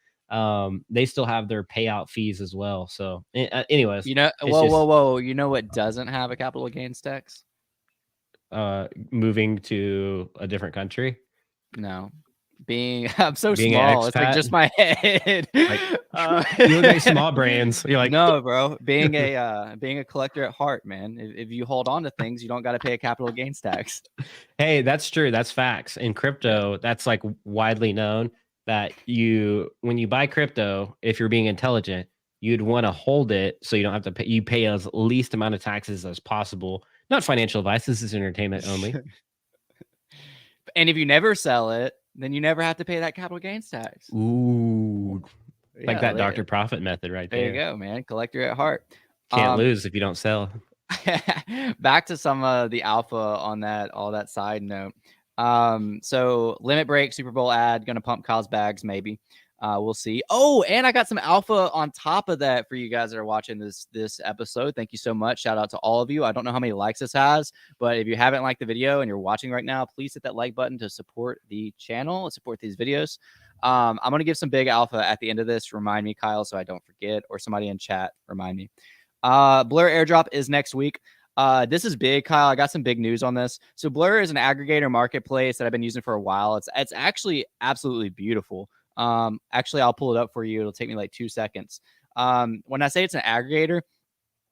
they still have their payout fees as well. So anyways, You know, it's just whoa. You know what doesn't have a capital gains tax? moving to a different country. No. I'm so Being an small. It's like expat, just my head. like you look like small brains. You're like, no, bro. Being a collector at heart, man. If you hold on to things, you don't got to pay a capital gains tax. hey, that's true. That's facts. In crypto, that's like widely known that when you buy crypto, if you're being intelligent, you'd want to hold it so you don't have to pay. You pay as least amount of taxes as possible. Not financial advice. This is entertainment only. And if you never sell it, then you never have to pay that capital gains tax. Ooh, like Yeah, that Dr. Profit method right there. There you go, man. Collector at heart. Can't lose if you don't sell. Back to some of the alpha on all that side note. So limit break, Super Bowl ad, gonna pump Kyle's bags, maybe. We'll see. Oh, and I got some alpha on top of that for you guys that are watching this episode. Thank you so much. Shout out to all of you. I don't know how many likes this has, but if you haven't liked the video and you're watching right now, please hit that like button to support the channel and support these videos. I'm gonna give some big alpha at the end of this. Remind me, Kyle, so I don't forget, or somebody in chat remind me. Blur airdrop is next week. This is big, Kyle. I got some big news on this. So Blur is an aggregator marketplace that I've been using for a while. It's actually absolutely beautiful. Actually, I'll pull it up for you. It'll take me like 2 seconds. When I say it's an aggregator,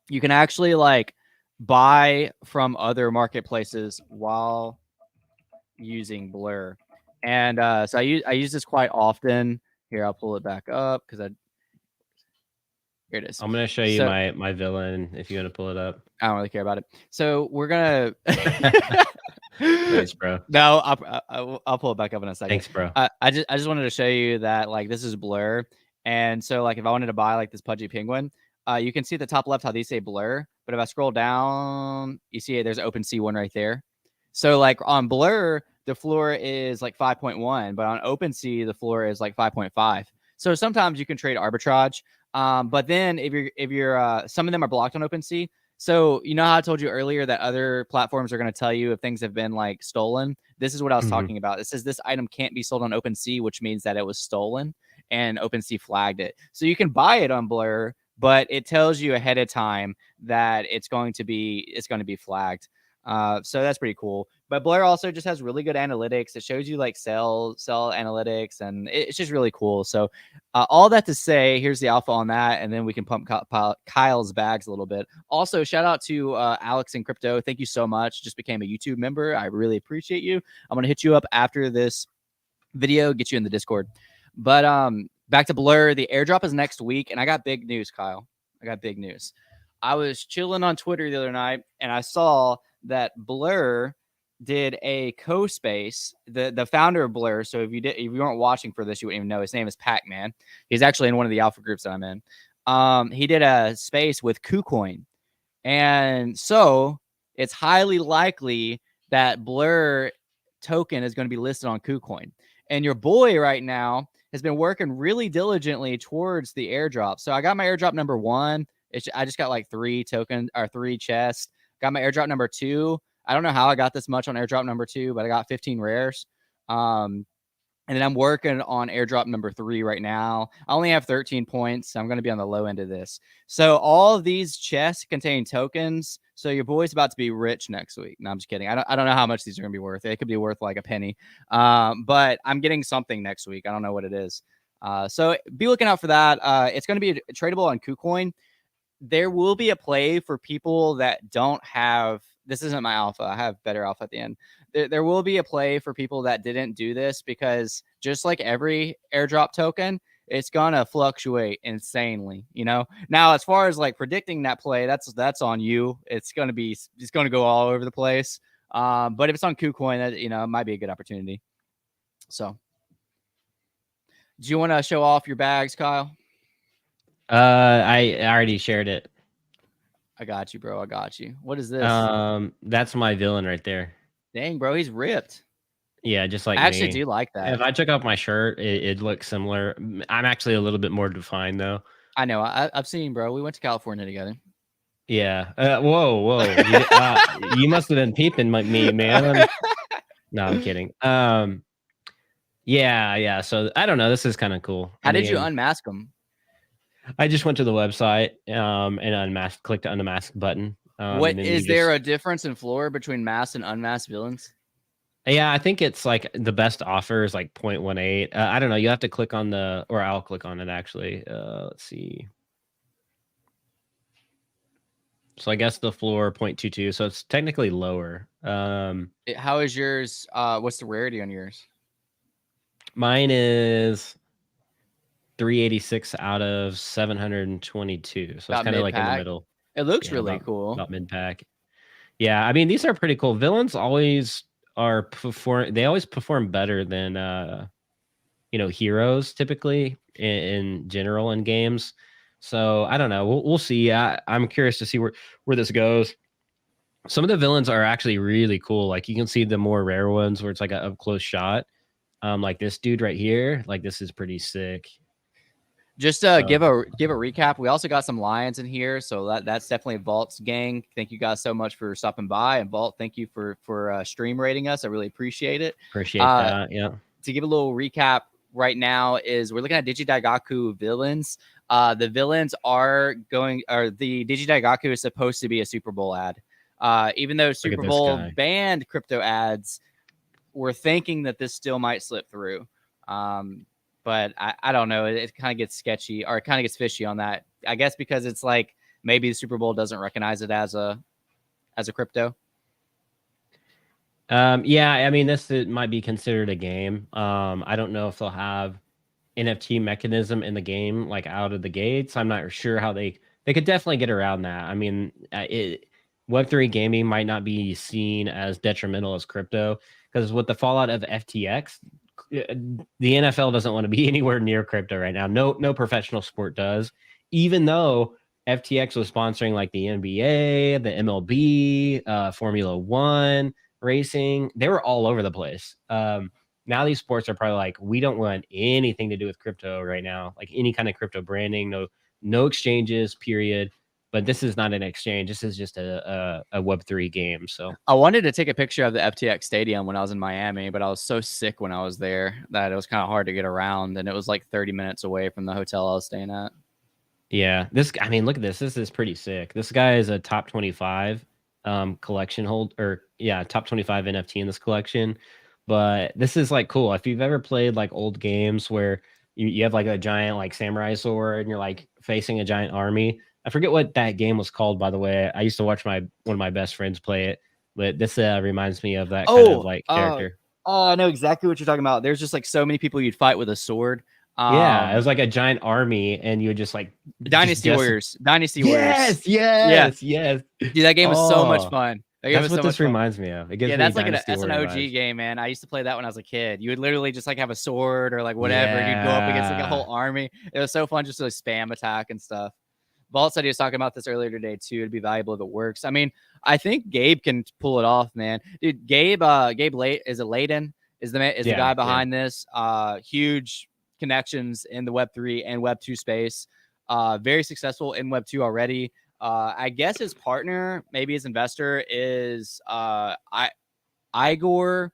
you can actually like buy from other marketplaces while using Blur. And so I use this quite often. Here, I'll pull it back up because here it is. I'm gonna show you my villain if you want to pull it up. I don't really care about it. So we're gonna. Thanks, bro. No, I'll pull it back up in a second. Thanks, bro. I just wanted to show you that like this is Blur, and so like if I wanted to buy like this pudgy penguin, you can see at the top left how these say Blur, but if I scroll down, you see there's an OpenSea one right there. So like on Blur, the floor is like 5.1, but on OpenSea the floor is like 5.5. So sometimes you can trade arbitrage. But then if you're some of them are blocked on OpenSea. So you know how I told you earlier that other platforms are going to tell you if things have been like stolen. This is what I was talking about. It says this item can't be sold on OpenSea, which means that it was stolen, and OpenSea flagged it. So you can buy it on Blur, but it tells you ahead of time that it's going to be flagged. So that's pretty cool. But Blur also just has really good analytics. It shows you like sell analytics, and it's just really cool. So all that to say, here's the alpha on that, and then we can pump Kyle's bags a little bit. Also, shout out to Alex in Crypto. Thank you so much. Just became a YouTube member. I really appreciate you. I'm gonna hit you up after this video, get you in the Discord. But back to Blur. The airdrop is next week, and I got big news, Kyle. I got big news. I was chilling on Twitter the other night, and I saw that Blur did a co-space. The founder of Blur. So if you weren't watching for this, you wouldn't even know. His name is Pac-Man. He's actually in one of the alpha groups that I'm in. He did a space with KuCoin, and so it's highly likely that Blur token is going to be listed on KuCoin. And your boy right now has been working really diligently towards the airdrop. So I got my airdrop number 1. I just got like 3 tokens or 3 chests. Got my airdrop number 2. I don't know how I got this much on airdrop number 2, but I got 15 rares. And then I'm working on airdrop number 3 right now. I only have 13 points. So I'm going to be on the low end of this. So all of these chests contain tokens. So your boy's about to be rich next week. No, I'm just kidding. I don't know how much these are going to be worth. They could be worth like a penny. But I'm getting something next week. I don't know what it is. So be looking out for that. It's going to be tradable on KuCoin. There will be a play for people that don't have. This isn't my alpha. I have better alpha at the end. There will be a play for people that didn't do this, because just like every airdrop token, it's gonna fluctuate insanely. Now, as far as like predicting that play, that's on you. It's gonna go all over the place. But if it's on KuCoin, that it might be a good opportunity. So, do you want to show off your bags, Kyle? I already shared it. I got you, bro. I got you. What is this? That's my villain right there. Dang, bro, he's ripped. Yeah, just like I actually me. do like that. If I took off my shirt, it looks similar. I'm actually a little bit more defined though. I know. I've seen, bro. We went to California together. Yeah. Whoa. You must have been peeping like me, man. No, I'm kidding. Yeah. So I don't know. This is kind of cool. How did you unmask them? I just went to the website and clicked the unmask button. What is there a difference in floor between masked and unmasked villains? Yeah, I think it's like the best offer is like 0.18. I don't know. You have to click on or I'll click on it actually. Let's see. So I guess the floor 0.22. So it's technically lower. How is yours? What's the rarity on yours? Mine is 386 out of 722. So it's kind of like in the middle. It looks really cool. About mid-pack. Yeah, I mean, these are pretty cool. Villains always they always perform better than heroes typically in general in games. So I don't know. We'll see. I'm curious to see where this goes. Some of the villains are actually really cool. Like you can see the more rare ones where it's like a up close shot. Like this dude right here. Like this is pretty sick. Just give a recap. We also got some Lions in here, so that's definitely Vault's gang. Thank you guys so much for stopping by, and Vault, thank you for stream rating us. I really appreciate it. Appreciate that. Yeah. To give a little recap, right now is we're looking at Digidaigaku villains. The villains the Digidaigaku is supposed to be a Super Bowl ad. Even though Super Bowl banned crypto ads, we're thinking that this still might slip through. But I don't know. It kind of gets sketchy, or it kind of gets fishy on that. I guess because it's like maybe the Super Bowl doesn't recognize it as a crypto. Yeah, I mean, it might be considered a game. I don't know if they'll have NFT mechanism in the game like out of the gates. I'm not sure how they could definitely get around that. I mean, Web3 gaming might not be seen as detrimental as crypto, because with the fallout of FTX, the NFL doesn't want to be anywhere near crypto right now. No professional sport does, even though FTX was sponsoring like the NBA, the MLB, Formula One racing. They were all over the place. Now these sports are probably like, we don't want anything to do with crypto right now, like any kind of crypto branding, no exchanges, period. But this is not an exchange. This is just a Web3 game. So I wanted to take a picture of the FTX stadium when I was in Miami, but I was so sick when I was there that it was kind of hard to get around, and it was like 30 minutes away from the hotel I was staying at. Yeah, look at this. This is pretty sick. This guy is a top 25 collection top 25 NFT in this collection. But this is like cool. If you've ever played like old games where you have like a giant like samurai sword and you're like facing a giant army. I forget what that game was called, by the way. I used to watch one of my best friends play it, but this reminds me of that kind of like character. I know exactly what you're talking about. There's just like so many people you'd fight with a sword. Yeah, it was like a giant army, and you would just like Dynasty Warriors. Yes. Dude, that game was so much fun. That's what this reminds me of. That's an OG game, man. I used to play that when I was a kid. You would literally just like have a sword or like whatever, and you'd go up against like a whole army. It was so fun just to like, spam attack and stuff. Vault said he was talking about this earlier today too. It'd be valuable if it works. I mean, I think Gabe can pull it off, man. Dude, Gabe Layden is the guy behind this. Huge connections in the Web3 and Web2 space. Very successful in Web2 already. I guess his partner, maybe his investor, is Igor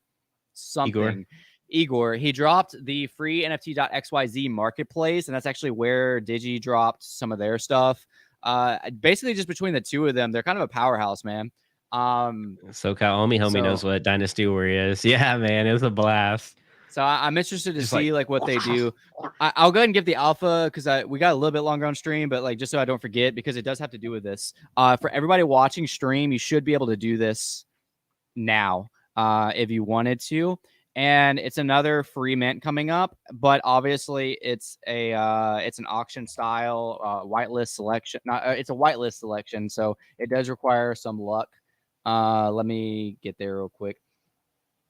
something. Igor. He dropped the free NFT.xyz marketplace, and that's actually where Digi dropped some of their stuff. Basically, just between the two of them, they're kind of a powerhouse, man. SoCal homie knows what Dynasty Warrior is. Yeah, man, it was a blast. So I'm interested to Just see like what they do. I'll go ahead and give the alpha because we got a little bit longer on stream, but like just so I don't forget, because it does have to do with this. For everybody watching stream, you should be able to do this now if you wanted to. And it's another free mint coming up, but obviously it's an auction style whitelist selection. It's a whitelist selection, so it does require some luck. Let me get there real quick.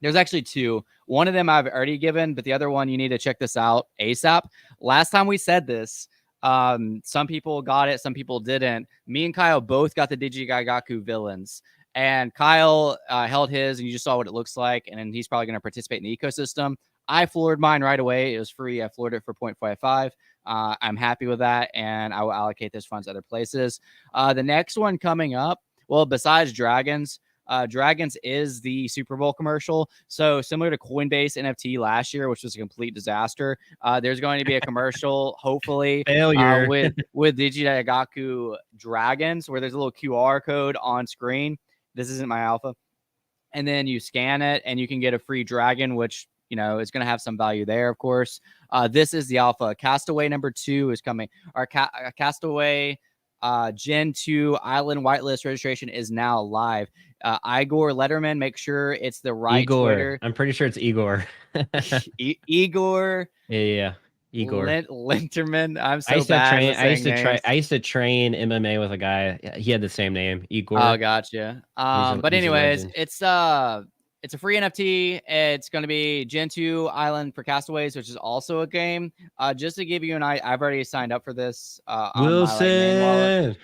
There's actually two. One of them I've already given, but the other one you need to check this out ASAP. Last time we said this, some people got it, some people didn't. Me and Kyle both got the Digigaigaku villains. And Kyle held his, and you just saw what it looks like. And then he's probably going to participate in the ecosystem. I floored mine right away. It was free. I floored it for 0.55. I'm happy with that, and I will allocate those funds other places. The next one coming up, well, besides Dragons, Dragons is the Super Bowl commercial. So similar to Coinbase NFT last year, which was a complete disaster, there's going to be a commercial, hopefully, failure with Digidagaku Dragons, where there's a little QR code on screen. This isn't my alpha. And then you scan it and you can get a free dragon, which, you know, is going to have some value there, of course. This is the alpha. Castaway number 2 is coming. Our Castaway Gen 2 Island Whitelist registration is now live. Igor Letterman, make sure it's the right Igor. Twitter. I'm pretty sure it's Igor. Igor. Yeah. Igor Linterman. I'm so bad. I used to train MMA with a guy. He had the same name, Igor. Oh, gotcha. But anyways, it's a free NFT. It's going to be Gen 2 Island for Castaways, which is also a game. Just to give you an idea, I've already signed up for this on Wilson. my main wallet.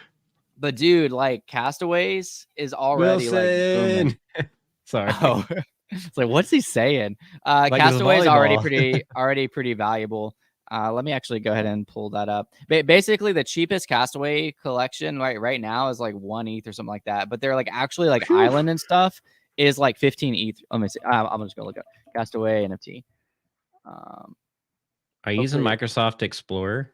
But dude, like Castaways is already Wilson. like booming. Sorry. Oh. It's like, what's he saying? Castaways already pretty valuable. Let me actually go ahead and pull that up. Basically, the cheapest Castaway collection right now is like 1 ETH or something like that. But they're like actually like Island and stuff is like 15 ETH. Let me see. I'm just gonna look at Castaway NFT. Are you using Microsoft Explorer?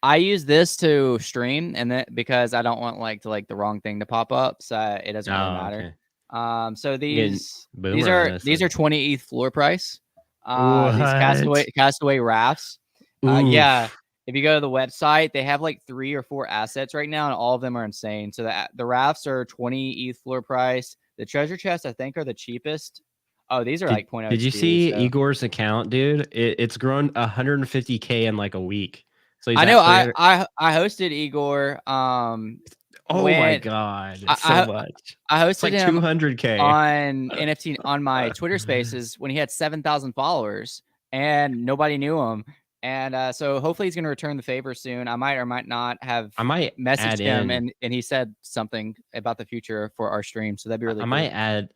I use this to stream, and then because I don't want the wrong thing to pop up, so it doesn't really matter. Okay. So these are 20 ETH floor price. These Castaway rafts. Yeah, if you go to the website, they have like 3 or 4 assets right now, and all of them are insane. So the rafts are 20 ETH floor price. The treasure chests, I think, are the cheapest. Oh, these are like 0.02. Did you see Igor's account, dude? It's grown 150K in like a week. So I know I hosted Igor. My god, so much. I hosted like him 200K on NFT on my Twitter Spaces when he had 7,000 followers and nobody knew him. And so hopefully he's going to return the favor soon. I might or might not have. I might messaged him and he said something about the future for our stream. So that'd be really cool.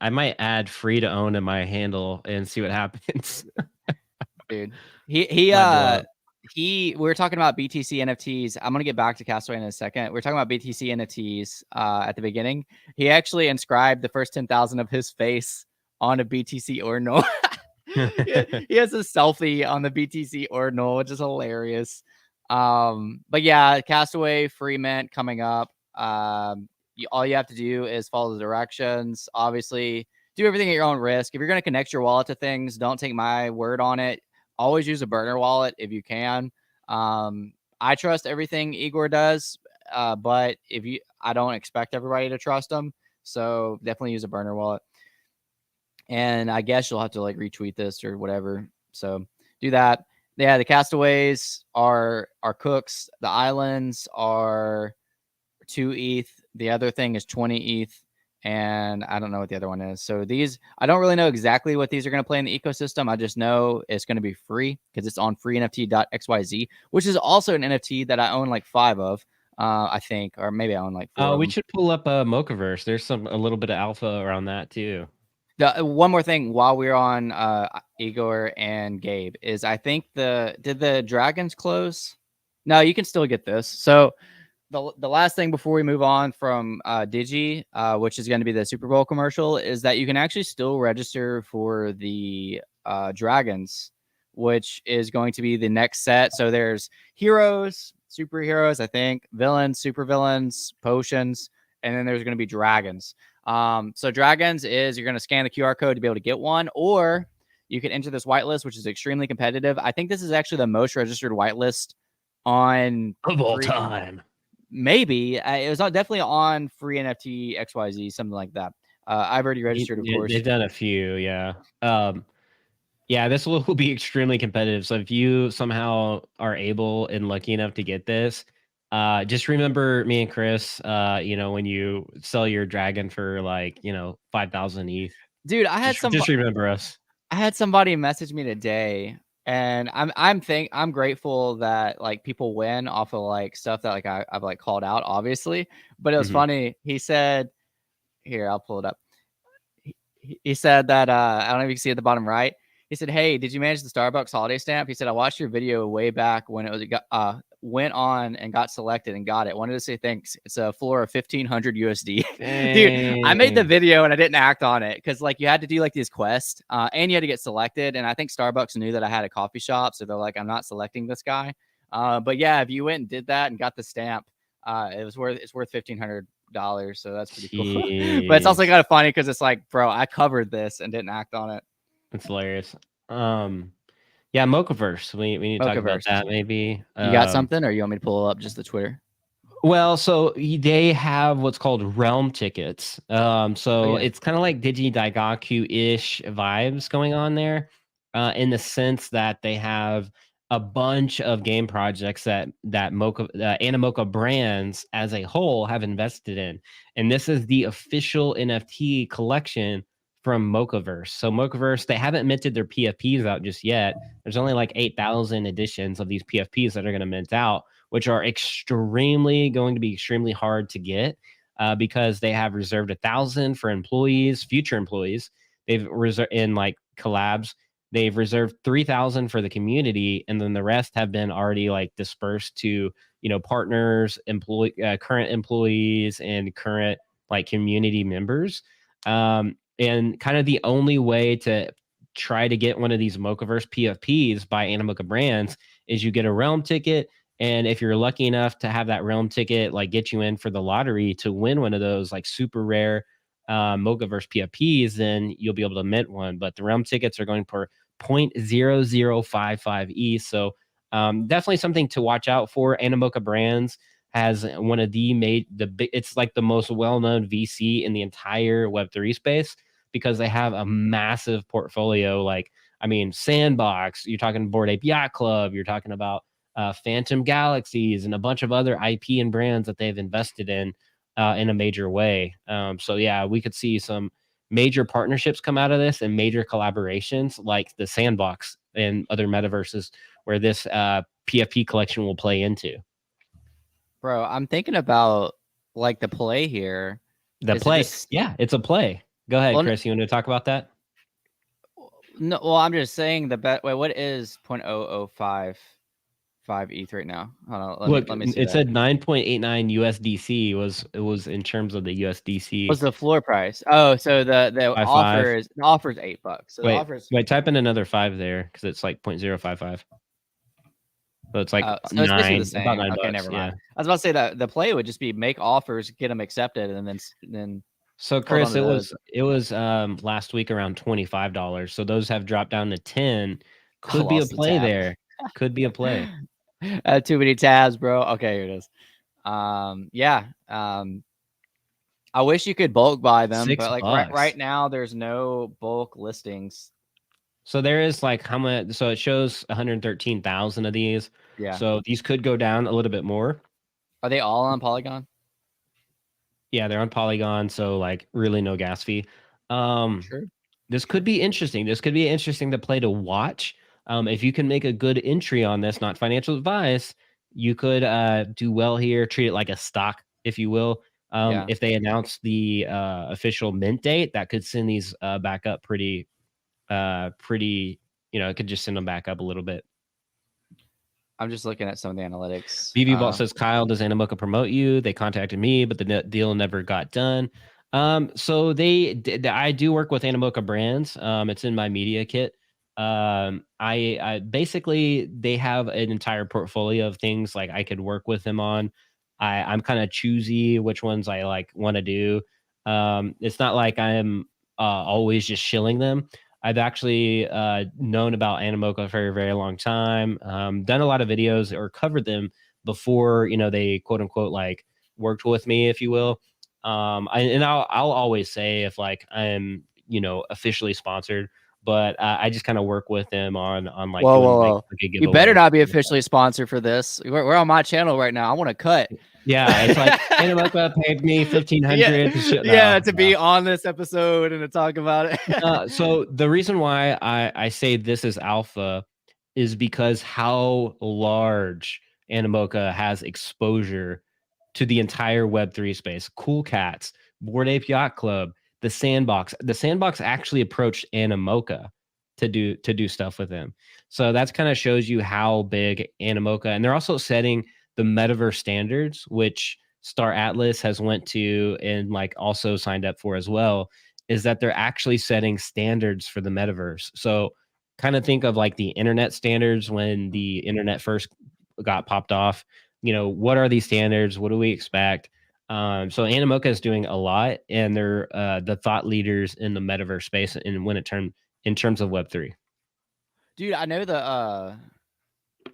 I might add free to own in my handle and see what happens. Dude, we were talking about BTC NFTs. I'm going to get back to Castaway in a second. We're talking about BTC NFTs at the beginning. He actually inscribed the first 10,000 of his face on a BTC Ordinal. He has a selfie on the BTC Ordinal, which is hilarious. But yeah, Castaway free mint coming up. All you have to do is follow the directions. Obviously, do everything at your own risk. If you're going to connect your wallet to things, don't take my word on it. Always use a burner wallet if you can. I trust everything Igor does, but I don't expect everybody to trust him. So definitely use a burner wallet. And I guess you'll have to like retweet this or whatever. So do that. Yeah, the Castaways are cooks. The islands are 2 ETH. The other thing is 20 ETH. And I don't know what the other one is. So I don't really know exactly what these are going to play in the ecosystem. I just know it's going to be free because it's on freenft.xyz, which is also an NFT that I own like 5 of, I think, or maybe I own like 4. We should pull up a Mochaverse. There's a little bit of alpha around that too. One more thing while we're on Igor and Gabe is I think did the Dragons close? No, you can still get this. So the last thing before we move on from Digi, which is going to be the Super Bowl commercial, is that you can actually still register for the Dragons, which is going to be the next set. So there's heroes, superheroes, I think, villains, supervillains, potions, and then there's going to be dragons. So dragons is you're going to scan the QR code to be able to get one, or You can enter this whitelist, which is extremely competitive. I think this is actually the most registered whitelist on Of all free. time. Maybe it was definitely on free NFT XYZ, something like that. I've already registered, of course. They've done a few, yeah. Yeah, this will be extremely competitive. So if you somehow are able and lucky enough to get this, just remember me and Chris. When you sell your dragon for like 5,000 ETH, Dude, just remember us. I had somebody message me today, and I'm grateful that like people win off of like stuff that like I've like called out, obviously. But it was Mhm. funny. He said, "Here, I'll pull it up." He said that I don't know if you can see at the bottom right. He said, "Hey, did you manage the Starbucks holiday stamp?" He said, "I watched your video way back when it went on and got selected and got it. Wanted to say thanks. It's a floor of 1,500 USD." Dude, I made the Dang. video and I didn't act on it because like you had to do like these quests and you had to get selected. And I think Starbucks knew that I had a coffee shop, so they're like, "I'm not selecting this guy." But yeah, if you went and did that and got the stamp, it's worth $1,500. So that's pretty cool. But it's also Jeez. kind of funny because it's like, bro, I covered this and didn't act on it. That's hilarious. Yeah, Mochaverse. We need to talk about Mochaverse. that maybe. You got something, or you want me to pull up just the Twitter? Well, so they have what's called realm tickets. Oh So yeah. it's kind of like Digi Daigaku-ish vibes going on there, in the sense that they have a bunch of game projects that Animoca brands as a whole have invested in, and this is the official NFT collection from Mochaverse. So Mochaverse, they haven't minted their PFPs out just yet. There's only like 8,000 editions of these PFPs that are going to mint out, which are going to be extremely hard to get, because they have reserved 1,000 for employees, future employees. They've reserved in like collabs. They've reserved 3,000 for the community, and then the rest have been already like dispersed to partners, current employees, and current like community members. And kind of the only way to try to get one of these Mochaverse PFPs by Animoca Brands is you get a realm ticket, and if you're lucky enough to have that realm ticket, like get you in for the lottery to win one of those like super rare Mochaverse PFPs, then you'll be able to mint one. But the realm tickets are going for 0.0055 E. So definitely something to watch out for. Animoca Brands has one of it's like the most well-known VC in the entire Web3 space, because they have a massive portfolio. Like, I mean, Sandbox, you're talking Bored Ape Yacht Club, you're talking about Phantom Galaxies, and a bunch of other IP and brands that they've invested in a major way. So yeah, we could see some major partnerships come out of this, and major collaborations like the Sandbox and other metaverses where this PFP collection will play into. Bro, I'm thinking about like the play here. The Is it play, just yeah, it's a play. Go ahead, well, Chris. You want to talk about that? no, well, I'm just saying the bet. Wait, what is 0.0055 ETH right now? Hold on, Look, let me see it that. said 9.89 USDC was in terms of the USDC. What's the floor price? Oh, so the By offer five. is $8. So the Wait, offer is wait, type in another 5 there, because it's like 0.055. So it's like so it's basically the about same. Okay, $9. never mind. Yeah. I was about to say that the play would just be make offers, get them accepted, and then So hold on Chris, to those. it was last week around $25. So those have dropped down to 10. I Could be a lost the play tab. there. Could be a play. Too many tabs, bro. Okay, here it is. Yeah. I wish you could bulk buy them, but like right $6. now there's no bulk listings. So there is like how much, so it shows 113,000 of these. Yeah. So these could go down a little bit more. Are they all on Polygon? Yeah, they're on Polygon, so like really no gas fee. Um, Sure. this could be interesting. This could be interesting to play to watch. If you can make a good entry on this, not financial advice, you could do well here. Treat it like a stock, if you will. Yeah. If they announce the official mint date, that could send these back up pretty. It could just send them back up a little bit. I'm just looking at some of the analytics. BB Ball says, Kyle, does Animoca promote you? They contacted me, but the deal never got done. So I do work with Animoca Brands. It's in my media kit. I basically, they have an entire portfolio of things like I could work with them on. I'm kind of choosy which ones I like want to do. It's not like I'm always just shilling them. I've actually known about Animoca for a very long time, done a lot of videos or covered them before, they quote unquote like worked with me, if you will. I'll always say if like I'm, officially sponsored, but I just kind of work with them on like Whoa, doing whoa, like whoa! a You giveaway better or not be something like that. officially sponsored for this. We're on my channel right now. I want to cut. Yeah, it's like Animoca paid me Yeah, 1,500 to shit. yeah, No, to no. be on this episode and to talk about it. So the reason why I say this is alpha is because how large Animoca has exposure to the entire Web3 space. Cool Cats, Bored Ape Yacht Club, the Sandbox. The Sandbox actually approached Animoca to do stuff with them. So that's kind of shows you how big Animoca, and they're also setting the metaverse standards, which Star Atlas has went to and like also signed up for as well, is that they're actually setting standards for the metaverse. So kind of think of like the internet standards when the internet first got popped off. What are these standards? What do we expect? So Animoca is doing a lot, and they're the thought leaders in the metaverse space, and when it term in terms of Web3. Dude, I know the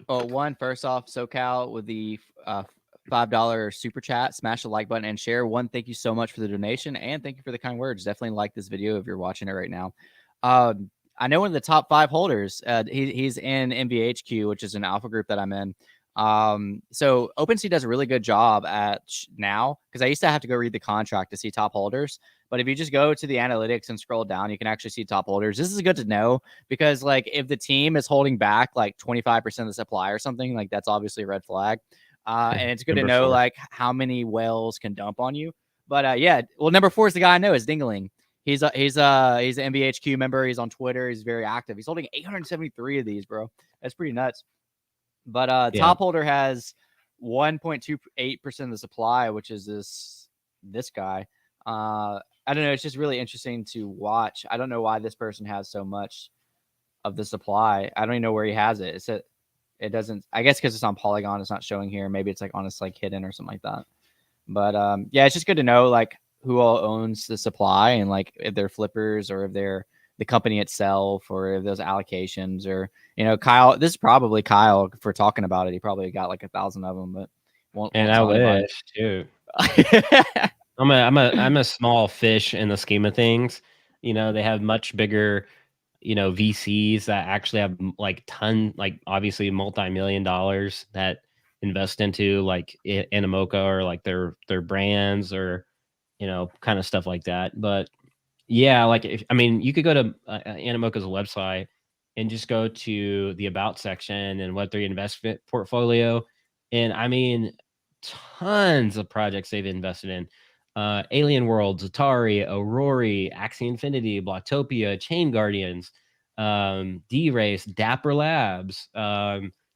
one, first off, SoCal with the $5 super chat, smash the like button and share. One, thank you so much for the donation, and thank you for the kind words. Definitely like this video if you're watching it right now. I know one of the top 5 holders. He's in MVHQ, which is an alpha group that I'm in. So OpenSea does a really good job at now, because I used to have to go read the contract to see top holders. But if you just go to the analytics and scroll down, you can actually see top holders. This is good to know, because like if the team is holding back like 25% of the supply or something, like that's obviously a red flag. And it's good to Number know 4. like how many whales can dump on you. But yeah, well, number 4 is the guy I know, is Dingling. He's an MBHQ member. He's on Twitter. He's very active. He's holding 873 of these, bro. That's pretty nuts. But Yeah. top holder has 1.28% of the supply, which is this guy. I don't know. It's just really interesting to watch. I don't know why this person has so much of the supply. I don't even know where he has it. It doesn't. I guess because it's on Polygon, it's not showing here. Maybe it's like on it's like hidden or something like that. But yeah, it's just good to know like who all owns the supply, and like if they're flippers or if they're the company itself, or if those allocations, or Kyle. This is probably Kyle for talking about it. He probably got like 1,000 of them, but won't And I tell anybody. wish too. I'm a small fish in the scheme of things. They have much bigger, VCs that actually have like obviously multi-million dollars that invest into like Animoca or like their brands, or kind of stuff like that. But yeah, like you could go to Animoca's website and just go to the about section and Web3 investment portfolio, and tons of projects they've invested in. Alien Worlds, Atari, Aurori, Axie Infinity, Blocktopia, Chain Guardians, D-Race, Dapper Labs,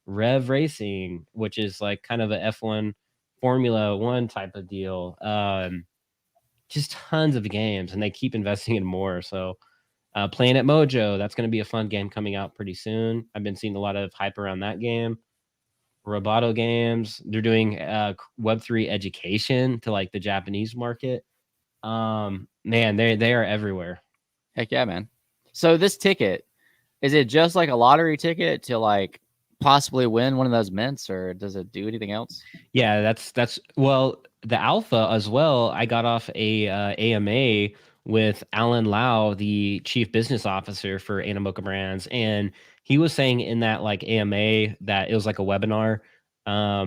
Rev Racing, which is like kind of a F1 Formula One type of deal. Just tons of games, and they keep investing in more. So Planet Mojo, that's going to be a fun game coming out pretty soon. I've been seeing a lot of hype around that game. Roboto Games, they're doing Web3 education to like the Japanese market. Man, they are everywhere. Heck yeah, man. So this ticket, is it just like a lottery ticket to like possibly win one of those mints, or does it do anything else? Yeah, that's well, the alpha as well. I got off a AMA with Alan Lau, the chief business officer for Animoca Brands, and he was saying in that like AMA that it was like a webinar.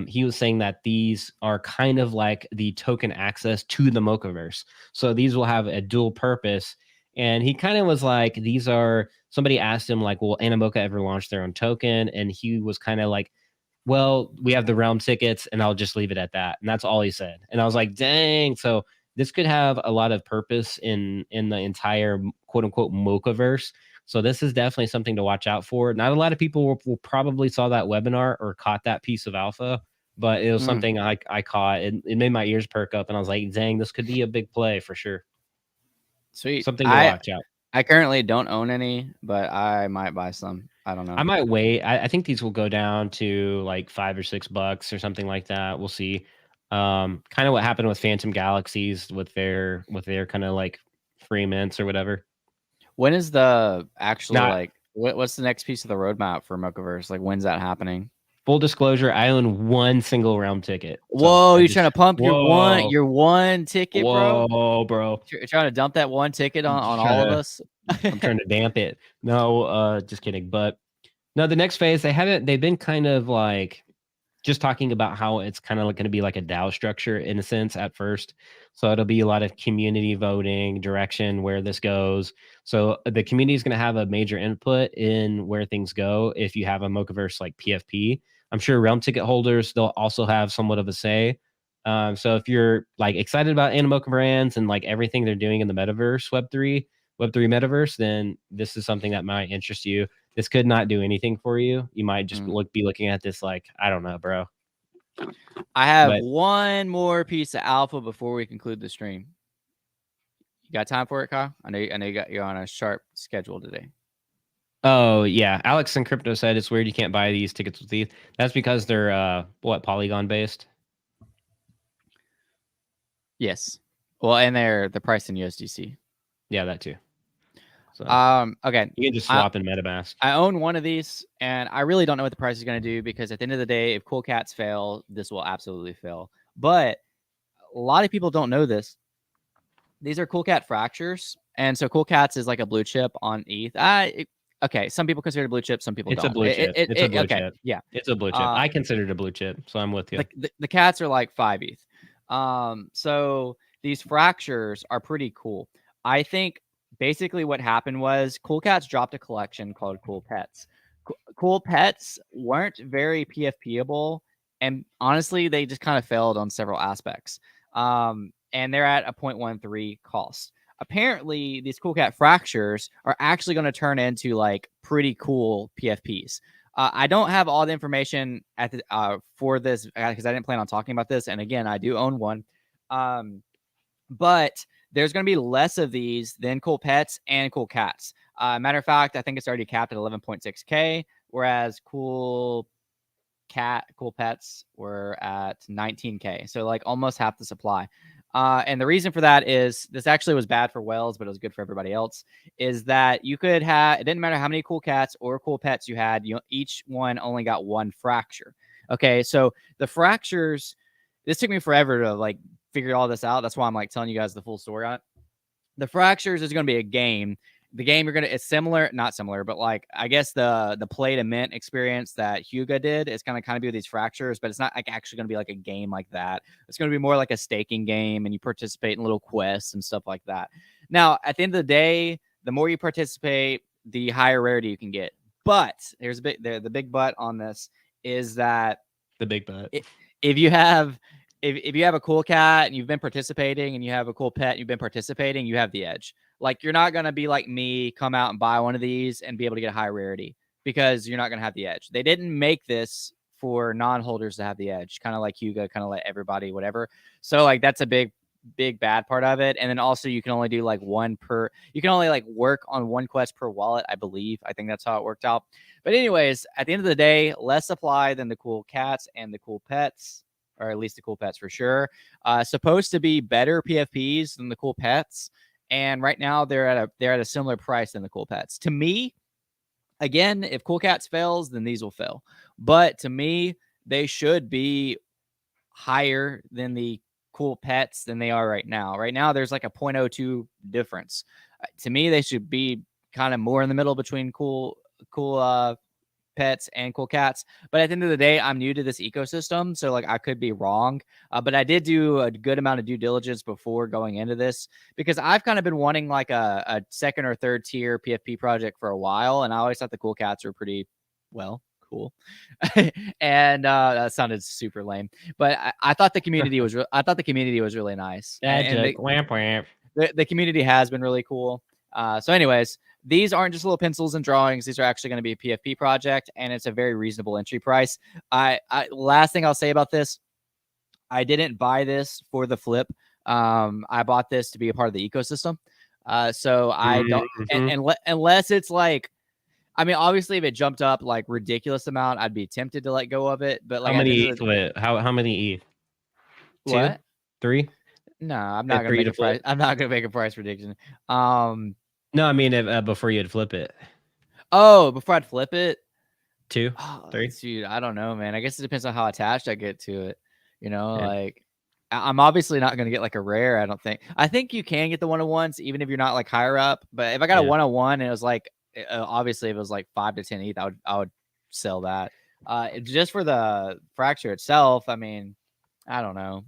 He was saying that these are kind of like the token access to the Mocaverse. So these will have a dual purpose. And he kind of was like, these are, somebody asked him like, will Animoca ever launch their own token? And he was kind of like, well, we have the realm tickets, and I'll just leave it at that. And that's all he said. And I was like, dang. So this could have a lot of purpose in the entire quote unquote Mocaverse. So this is definitely something to watch out for. Not a lot of people will probably saw that webinar or caught that piece of alpha, but it was something I caught. It made my ears perk up, and I was like, dang, this could be a big play for sure. Sweet. Something to watch out. I currently don't own any, but I might buy some. I don't know. I might wait. I think these will go down to like $5 or $6 or something like that. We'll see. Kind of what happened with Phantom Galaxies with their kind of like free mints or whatever. When is the actual Not like what's the next piece of the roadmap for Mochaverse? Like when's that happening? full disclosure, I own one single realm ticket. So Whoa, I you're trying to just pump your one ticket, bro? whoa, bro. You're trying to dump that one ticket I'm on just all trying of to us? I'm trying to damp it. No, just kidding. But no, the next phase they've been kind of like just talking about how it's kind of like going to be like a DAO structure in a sense at first. So it'll be a lot of community voting, direction, where this goes. So the community is going to have a major input in where things go. If you have a Mochaverse like PFP, I'm sure realm ticket holders, they'll also have somewhat of a say. So if you're like excited about Animoca brands and like everything they're doing in the metaverse, Web3 metaverse, then this is something that might interest you. This could not do anything for you. You might just be looking at this like, I don't know, bro. I have But one more piece of alpha before we conclude the stream. You got time for it, Kyle? I know you're on a sharp schedule today. oh yeah, Alex and Crypto said it's weird you can't buy these tickets with ETH. That's because they're Polygon based. Yes. Well, and they're the price in USDC. Yeah, that too. So okay. you can just swap in MetaMask. I own one of these, and I really don't know what the price is going to do because at the end of the day, if Cool Cats fail, this will absolutely fail. But a lot of people don't know this. These are Cool Cat fractures, and so Cool Cats is like a blue chip on ETH. Okay, some people consider it a blue chip, some people It's don't. a blue chip. It's a blue okay, chip. yeah, It's a blue chip. I consider it a blue chip, so I'm with you. The cats are like 5 ETH. So these fractures are pretty cool. I think basically what happened was Cool Cats dropped a collection called Cool Pets. Cool Pets weren't very PFPable, and honestly, they just kind of failed on several aspects. And they're at a 0.13 cost. Apparently, these Cool Cat fractures are actually going to turn into like pretty cool PFPs. I don't have all the information at the for this because I didn't plan on talking about this. And again, I do own one. But there's going to be less of these than Cool Pets and Cool Cats. Matter of fact, I think it's already capped at 11.6K, whereas Cool Pets were at 19K. So like almost half the supply. And the reason for that is this actually was bad for whales, but it was good for everybody else. Is that you could have, it didn't matter how many Cool Cats or Cool Pets you had, each one only got one fracture. Okay, so the fractures, this took me forever to like figure all this out. That's why I'm like telling you guys the full story on it. The fractures is going to be a game. The game it's similar, not similar, but like I guess the play to mint experience that Huga did is kind of be with these fractures, but it's not like actually going to be like a game like that. It's going to be more like a staking game, and you participate in little quests and stuff like that. Now, at the end of the day, the more you participate, the higher rarity you can get. But there's the big but on this is that the big but if you have if you have a cool cat and you've been participating, and you have a cool pet and you've been participating, you have the edge. Like you're not going to be like me, come out and buy one of these and be able to get a high rarity because you're not going to have the edge. They didn't make this for non-holders to have the edge, kind of like Huga, kind of like everybody, whatever. So like that's a big bad part of it. And then also you can only do like you can only like work on one quest per wallet, I believe. I think that's how it worked out. But anyways, at the end of the day, less supply than the cool cats and the cool pets, or at least the cool pets for sure. Supposed to be better PFPs than the cool pets. And right now they're at a similar price than the cool pets. To me, again, if Cool Cats fails, then these will fail. But to me, they should be higher than the cool pets than they are right now. Right now, there's like a 0.02 difference. To me, they should be kind of more in the middle between cool pets and cool cats. But at the end of the day, I'm new to this ecosystem, so like I could be wrong. But I did do a good amount of due diligence before going into this because I've kind of been wanting like a second or third tier PFP project for a while, and I always thought the cool cats were pretty cool. And that sounded super lame, but I thought the community was really nice. And the community has been really cool. So anyways, these aren't just little pencils and drawings. These are actually going to be a PFP project, and it's a very reasonable entry price. Last thing I'll say about this, I didn't buy this for the flip. I bought this to be a part of the ecosystem. So I don't, unless it's like, I mean, obviously, if it jumped up like ridiculous amount, I'd be tempted to let go of it. But like, how many ETH? How many ETH? What? 2? 3? No, I'm not gonna make a price. I'm not gonna make a price prediction. No, I mean before you'd flip it. Oh, before I'd flip it. 2, Oh, 3. dude, I don't know, man. I guess it depends on how attached I get to it. You know, Yeah. like I'm obviously not going to get like a rare. I don't think. I think you can get the 101s even if you're not like higher up. But if I got a Yeah. 101 and it was like, obviously if it was like 5 to 10 ETH, I would sell that. Just for the fracture itself, I mean, I don't know.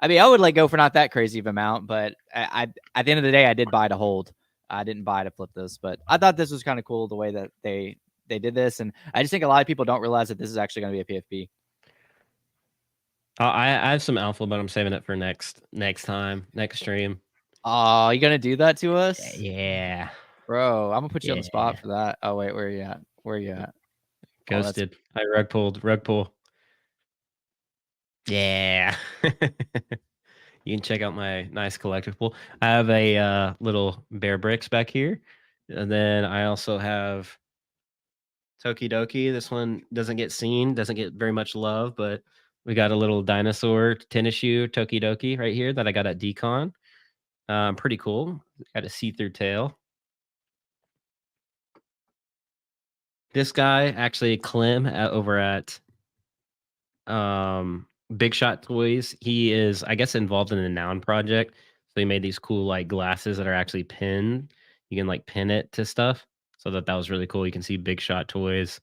I mean, I would like go for not that crazy of amount, but I at the end of the day, I did buy to hold. I didn't buy to flip this, but I thought this was kind of cool the way that they did this, and I just think a lot of people don't realize that this is actually going to be a PFP. I have some alpha, but I'm saving it for next time, next stream. Oh, you gonna do that to us? Yeah, Bro, I'm gonna put you on the spot yeah. for that. Oh wait, where are you at? Where are you at? Oh, that's Ghosted. I rug pull. Yeah. You can check out my nice collectible. I have a little bear bricks back here. And then I also have Tokidoki. This one doesn't get seen, doesn't get very much love, but we got a little dinosaur tennis shoe Tokidoki right here that I got at Decon. Pretty cool. Got a see-through tail. This guy actually Clem over at Big Shot Toys. He is, I guess, involved in the Noun project. So he made these cool like glasses that are actually pinned. You can like pin it to stuff. So that was really cool. You can see Big Shot Toys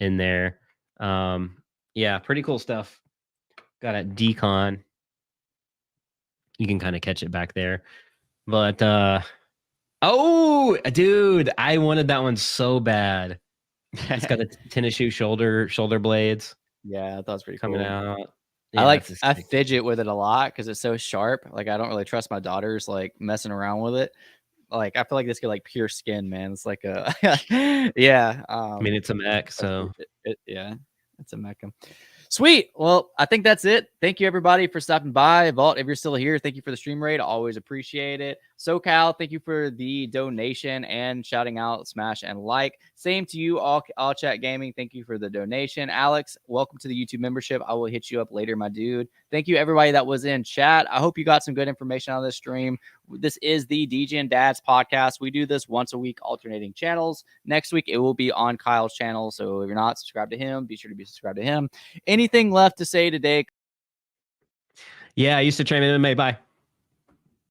in there. Yeah, pretty cool stuff. Got at Decon. You can kind of catch it back there. But oh dude, I wanted that one so bad. It's got a tennis shoe shoulder blades yeah, that was pretty coming cool. out. I Yeah, like that's a I sick. fidget with it a lot because it's so sharp. Like I don't really trust my daughters like messing around with it. Like I feel like this could like pure skin, man. It's like a yeah. I mean, it's a mech, Especially so yeah, it's a mecca. Sweet. Well, I think that's it. Thank you everybody for stopping by. Vault, if you're still here, thank you for the stream rate. I always appreciate it. SoCal, thank you for the donation and shouting out, smash and like. Same to you, all chat gaming. Thank you for the donation. Alex, welcome to the YouTube membership. I will hit you up later, my dude. Thank you everybody that was in chat. I hope you got some good information out of this stream. This is the DJ and Dads podcast. We do this once a week, alternating channels. Next week, it will be on Kyle's channel. So if you're not subscribed to him, be sure to be subscribed to him. Anything left to say today? yeah, I used to train MMA. Bye.